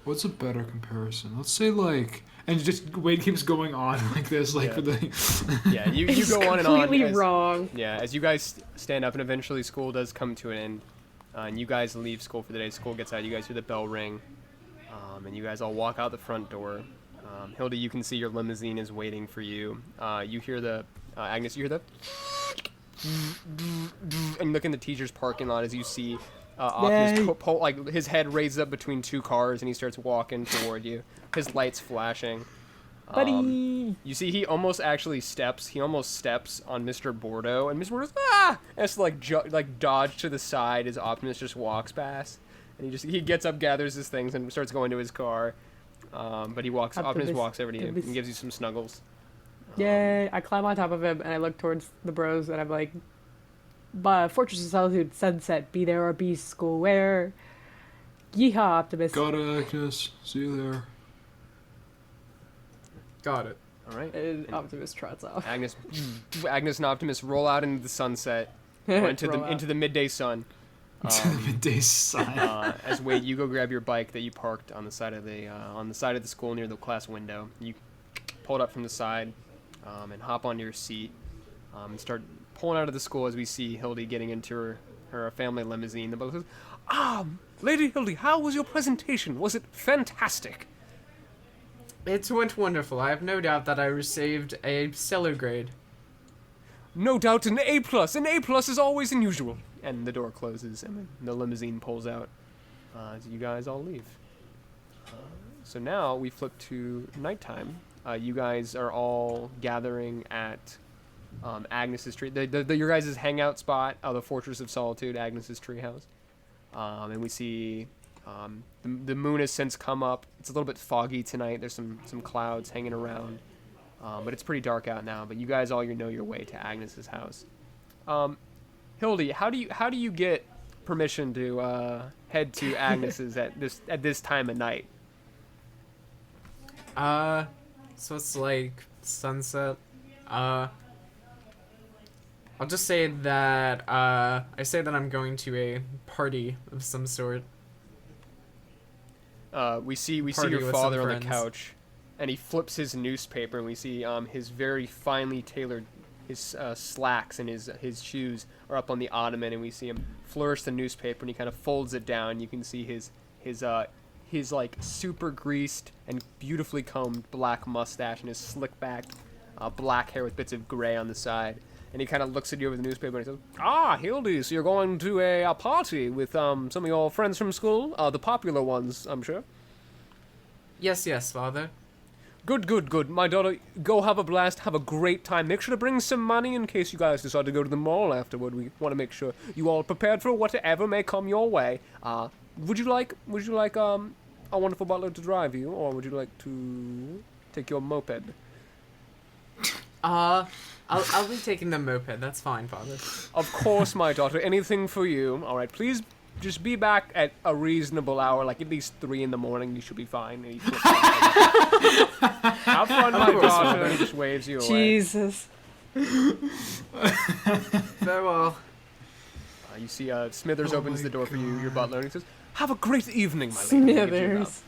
what's a better comparison? Let's say, like, and just Wade keeps going on like this, like, Yeah. for the... Yeah, you It's go on and on. completely as- wrong. Yeah, as you guys stand up and eventually school does come to an end, and you guys leave school for the day. School gets out. You guys hear the bell ring, and you guys all walk out the front door. Hilda, you can see your limousine is waiting for you. You hear the Agnes. You hear the and you look in the teacher's parking lot as you see Optimus Yay. like his head raises up between two cars and he starts walking toward you. His lights flashing. Buddy! You see, he almost steps on Mr. Bordeaux, and Mr. Bordeaux's ah! And it's like dodge to the side as Optimus just walks past, and he gets up, gathers his things, and starts going to his car. But Optimus walks over to you and gives you some snuggles. Yay! I climb on top of him and I look towards the bros and I'm like, Fortress of Solitude, Sunset, be there or be school where? Yeehaw, Optimus. Got it, Agnes. See you there. Got it. All right. And Optimus trots off. Agnes and Optimus roll out into the sunset, or into Roll out. the midday sun. To the midday sun. As Wade, you go grab your bike that you parked on the side of the school near the class window. You pull it up from the side, and hop onto your seat, and start pulling out of the school as we see Hildy getting into her family limousine. The boat says, Lady Hildy, how was your presentation? Was it fantastic? It went wonderful. I have no doubt that I received a stellar grade. No doubt an A+. An A+ is always unusual. And the door closes, and the limousine pulls out as you guys all leave. So now we flip to nighttime. You guys are all gathering at Agnes's tree. Your guys' hangout spot, the Fortress of Solitude, Agnes's treehouse. And we see the moon has since come up. It's a little bit foggy tonight. There's some clouds hanging around. But it's pretty dark out now. But you guys all know your way to Agnes's house. Hildy, how do you get permission to head to Agnes's at this time of night? So it's like sunset. I'll just say that I say that I'm going to a party of some sort. We see Party your with father some on the friends. couch, and he flips his newspaper, and we see his very finely tailored slacks and his shoes are up on the ottoman, and we see him flourish the newspaper, and he kind of folds it down. You can see his like super greased and beautifully combed black mustache and his slick back black hair with bits of gray on the side. And he kind of looks at you over the newspaper and he says, "Ah, Hildy, so you're going to a party with some of your friends from school? The popular ones, I'm sure." Yes, father. Good. My daughter, go have a blast, have a great time. Make sure to bring some money in case you guys decide to go to the mall afterward. We want to make sure you all are prepared for whatever may come your way. Would you like a wonderful butler to drive you, or would you like to take your moped? I'll be taking the moped. That's fine, father. Of course, my daughter. Anything for you. All right, please just be back at a reasonable hour, like at least 3 in the morning. You should be fine. And he flips out. Have fun, my daughter. And he just waves you away. Jesus. Farewell. You see Smithers opens the door for you, your butler, and he says, "Have a great evening, my lady." And he gives you a bow. Smithers.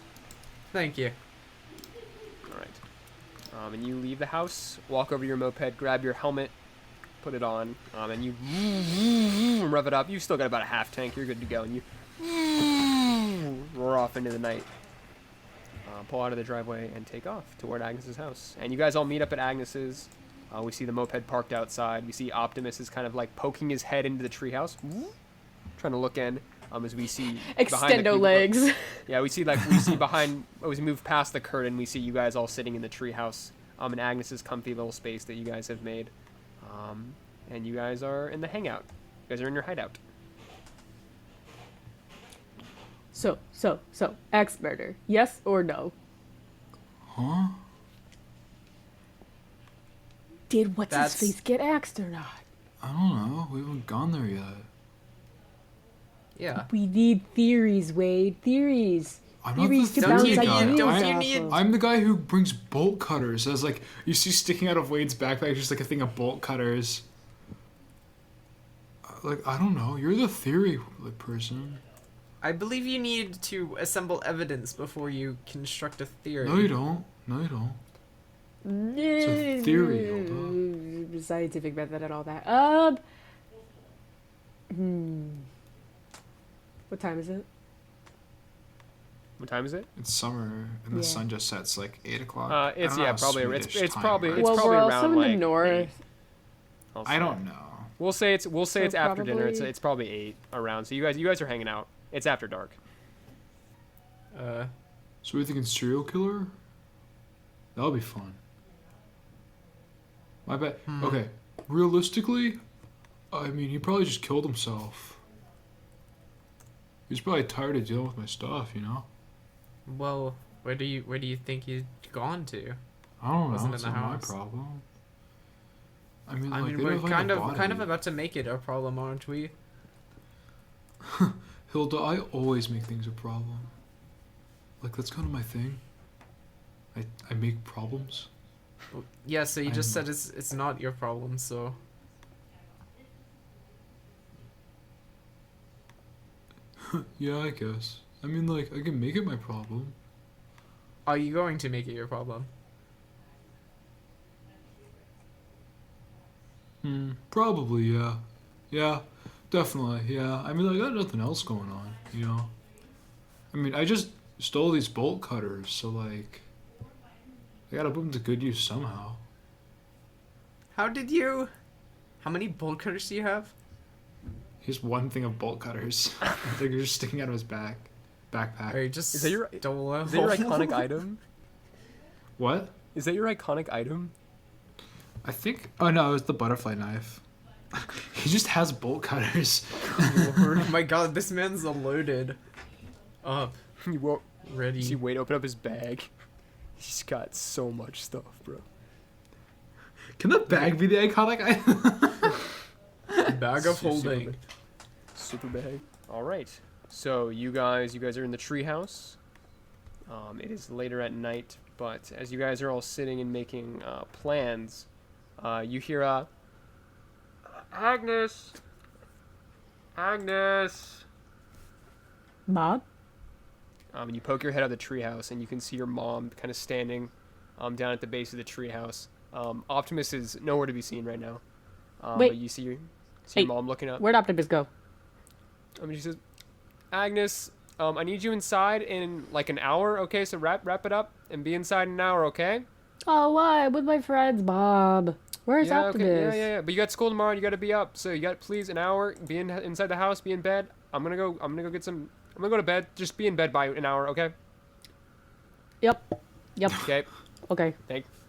Thank you. All right. And you leave the house, walk over to your moped, grab your helmet, put it on, and you rev it up. You've still got about a half tank. You're good to go. And you roar off into the night. Pull out of the driveway and take off toward Agnes's house. And you guys all meet up at Agnes's. We see the moped parked outside. We see Optimus is kind of like poking his head into the treehouse, trying to look in. As we see behind the Extendo legs. Yeah, we see behind, as we move past the curtain, we see you guys all sitting in the treehouse, in Agnes's comfy little space that you guys have made. And you guys are in the hangout. You guys are in your hideout. So, axe murder. Yes or no? Huh? Did what's his That's- face get axed or not? I don't know. We haven't gone there yet. Yeah. We need theories, Wade. Theories. I'm not Theories the to Don't bounce you theory need- guy. ideas don't you off need- of. I'm the guy who brings bolt cutters. As like you see sticking out of Wade's backpack, just like a thing of bolt cutters. Like I don't know. You're the theory person. I believe you need to assemble evidence before you construct a theory. No, you don't. No, you don't. It's a theory, Hilda. Scientific method and all that. What time is it? What time is it? It's summer and the Yeah. sun just sets like 8 o'clock. It's I don't know how probably Swedish it's time probably works. it's well, probably we're around also in like the north. 8, I'll I say. don't know. We'll say it's So after dinner. probably- It's probably 8 around. So you guys are hanging out. It's after dark. So we're thinking serial killer? That'll be fun. My bet. Okay. Realistically, I mean, he probably just killed himself. He's probably tired of dealing with my stuff, you know? Well, where do you think he's gone to? I don't know. Wasn't It's in the not my house. problem. I mean, I like, mean, they we're don't find kind a of body. about to make it a problem, aren't we? Hilda, I always make things a problem. Like, that's kind of my thing. I make problems. Well, yeah. So you just I'm- said it's not your problem. So Yeah, I guess. I mean, like, I can make it my problem. are you going to make it your problem? Probably, yeah. Yeah, definitely, yeah. I mean, I got nothing else going on, you know? I mean, I just stole these bolt cutters, so, like, I gotta put them to good use somehow. How many bolt cutters do you have? Here's one thing of bolt cutters. They're just sticking out of his backpack. Or just Is that your double Is that your iconic item? What? Is that your iconic item? I think. Oh no, it was the butterfly knife. He just has bolt cutters. Oh my god, this man's loaded up, You won't ready. see Wade open up his bag. He's got so much stuff, bro. Can the bag be the iconic item? Bag of Super holding. bag. Super bag. All right. So you guys are in the treehouse. It is later at night, but as you guys are all sitting and making plans, you hear Agnes. Agnes. Mom? And you poke your head out of the treehouse, and you can see your mom kind of standing down at the base of the treehouse. Optimus is nowhere to be seen right now. Wait. But you see your Hey, mom looking up. Where'd Optimus go? She says, Agnes, I need you inside in like an hour, okay? So wrap it up and be inside in an hour, okay? Oh, why? With my friends, Bob. Where's yeah, Optimus? okay. Yeah. But you got school tomorrow. You got to be up. So you got please an hour. Be inside the house. Be in bed. I'm gonna go get some. I'm gonna go to bed. Just be in bed by an hour, okay? Yep. Okay. Okay.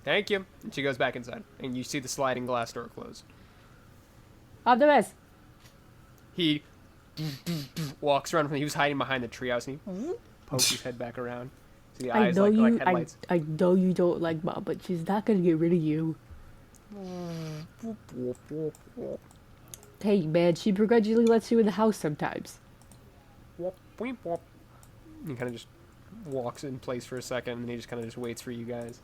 Thank you. And she goes back inside, and you see the sliding glass door close. Optimus. He walks around. He was hiding behind the treehouse, and he pokes his head back around. See the eyes like headlights. I know you don't like Mom, but she's not gonna get rid of you. Hey, man, she begrudgingly lets you in the house sometimes. He kind of just walks in place for a second, and he just kind of just waits for you guys.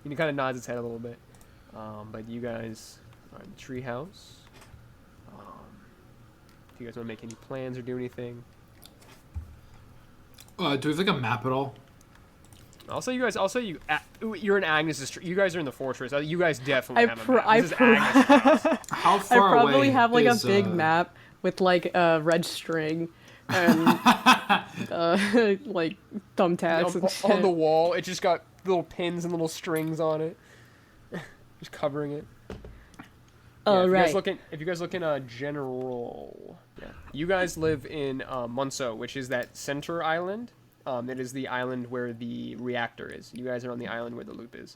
He kind of nods his head a little bit. But you guys are in the treehouse. Do you guys want to make any plans or do anything? Do we have like a map at all? You're in Agnes's. You guys are in the fortress. You guys definitely have a map. I This is Agnes's house. How I far away probably have like is, a big map with like a red string and like thumbtacks and shit. On the wall, it just got little pins and little strings on it, just covering it. Oh, If right. you guys look in general, you guys live in Monso, which is that center island. It is the island where the reactor is. You guys are on the island where the loop is.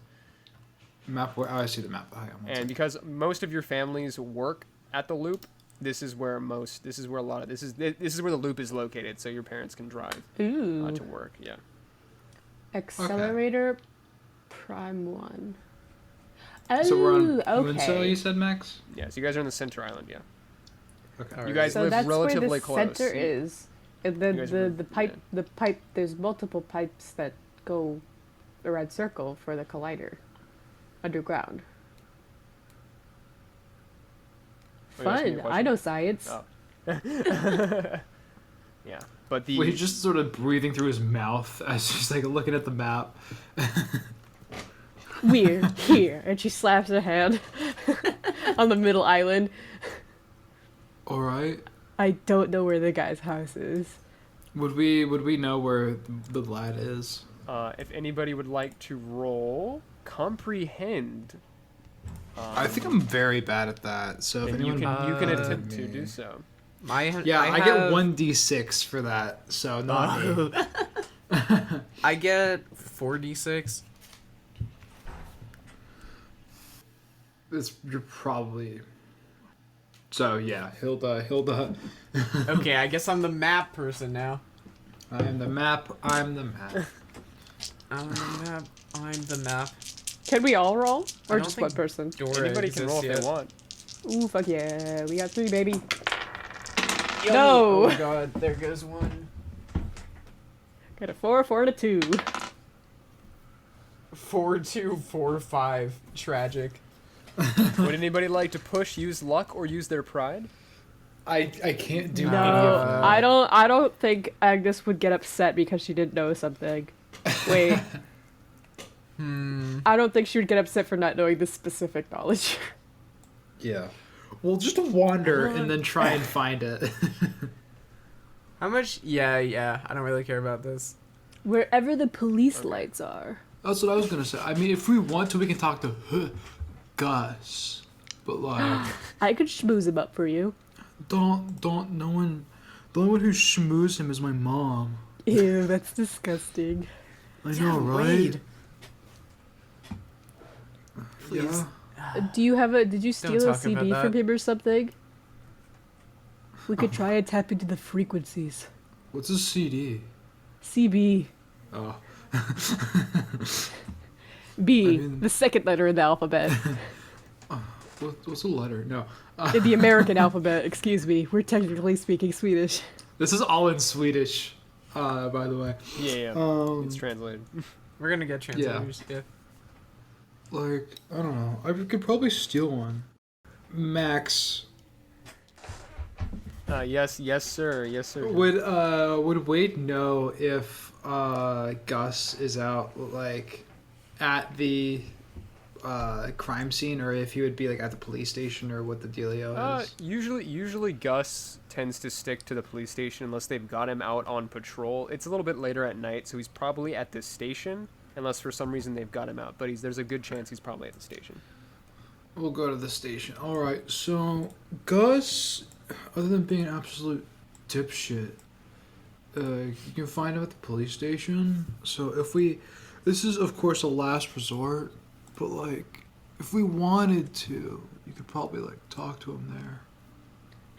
Map where? Oh, I see the map. And because most of your families work at the loop, this is where this is where the loop is located. So your parents can drive Ooh. to work. Yeah. Accelerator Prime 1. Oh, So we're on okay. Winslow, you said, Max? Yeah. So you guys are in the center island. Yeah. Okay. Alright. You guys So live that's relatively where the close. center is. And You guys then were- the pipe, there's multiple pipes that go a red circle for the collider underground. Oh, you're asking me a Fun. I question? know science. Oh. Yeah. But the Well, he's just sort of breathing through his mouth as he's like looking at the map. We're here. And she slaps her hand on the middle island. All right. I don't know where the guy's house is. Would we know where the lad is? if anybody would like to roll comprehend, I think I'm very bad at that. So if then you anyone, can Uh, attempt to me. do so. I have- get 1d6 for that. So not me. I get 4d6. You're probably. So yeah, Hilda. Okay, I guess I'm the map person now. I'm the map. I'm the map. I'm the map. Can we all roll? I Or don't just think one person? Dora Anybody can roll if exists they yet. want. Ooh, fuck yeah. We got 3, baby. Yummy. No. Oh god, there goes one. Got a 4, 4, and a 2. 4, 2, 4, 5. Tragic. Would anybody like to push, use luck, or use their pride? I can't do No, any of that. I don't think Agnes would get upset because she didn't know something. Wait, I don't think she would get upset for not knowing this specific knowledge. Yeah. Well, just wander and then try and find it. How much? Yeah, I don't really care about this. Wherever the police lights are. That's what I was gonna say. I mean, if we want to, we can talk to Gus. But like, I could schmooze him up for you. don't. No one. The only one who schmoozed him is my mom. Ew, that's disgusting. I know, right? Wade. Please. Yeah. Did you steal a talk CD about from that. him or something? We could try and tap into the frequencies. What's a CD? CB. Oh. B, I mean- the second letter in the alphabet. What's a letter? No. In the American alphabet, excuse me. We're technically speaking Swedish. This is all in Swedish, by the way. Yeah. It's translated. We're gonna get translators. Yeah. Like, I don't know. I could probably steal one. Max, Yes, sir. Yes, sir. would Wade know if Gus is out like at the crime scene, or if he would be like at the police station, or what the dealio is? Usually Gus tends to stick to the police station unless they've got him out on patrol. It's a little bit later at night, so he's probably at this station, unless for some reason they've got him out. But there's a good chance he's probably at the station. We'll go to the station. All right. So Gus, other than being an absolute dipshit, you can find him at the police station. So this is of course a last resort, but like, if we wanted to, you could probably like talk to him there.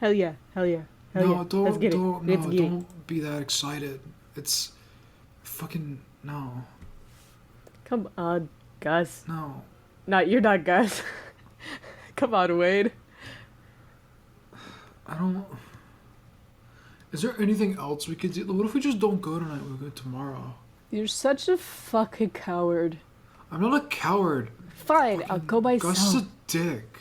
Hell yeah. Hell yeah. No, Let's get it. Let's get it. don't be that excited. It's fucking no. Come on, Gus. No. No, you're not Gus. Come on, Wade. I don't. Is there anything else we could do? What if we just don't go tonight? We'll go tomorrow. You're such a fucking coward. I'm not a coward. Fine, I'll go Gus is myself. a dick.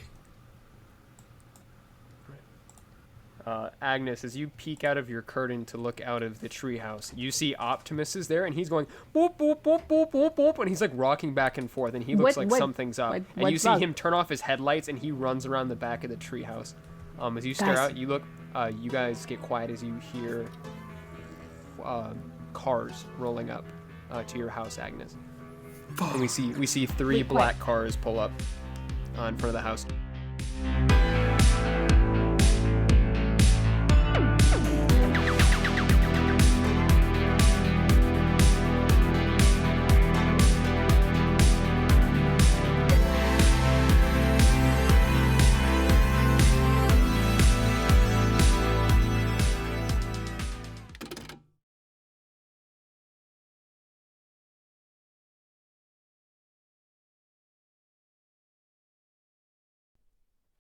Agnes, as you peek out of your curtain to look out of the treehouse, you see Optimus is there, and he's going boop boop boop boop boop boop, and he's like rocking back and forth, and he looks like something's up. And you what's see wrong? him turn off his headlights, and he runs around the back of the treehouse. As you stare Guys. out, you look. You guys get quiet as you hear cars rolling up to your house, Agnes. And we see three Wait, black cars pull up in front of the house.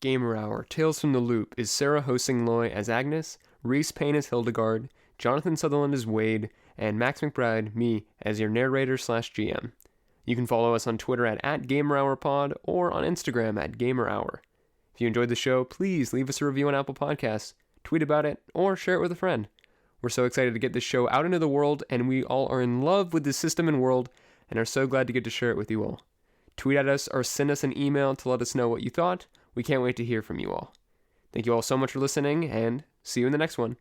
Gamer Hour Tales from the Loop is Sarah Ho-Sing-Loy as Agnes, Rees Payne as Hildegard, Jonathan Southerland as Wade, and Max McBride, me, as your narrator/GM. You can follow us on Twitter at GamerHourPod or on Instagram at GamerHour. If you enjoyed the show, please leave us a review on Apple Podcasts, tweet about it, or share it with a friend. We're so excited to get this show out into the world, and we all are in love with this system and world, and are so glad to get to share it with you all. Tweet at us or send us an email to let us know what you thought. We can't wait to hear from you all. Thank you all so much for listening, and see you in the next one.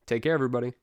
Take care, everybody.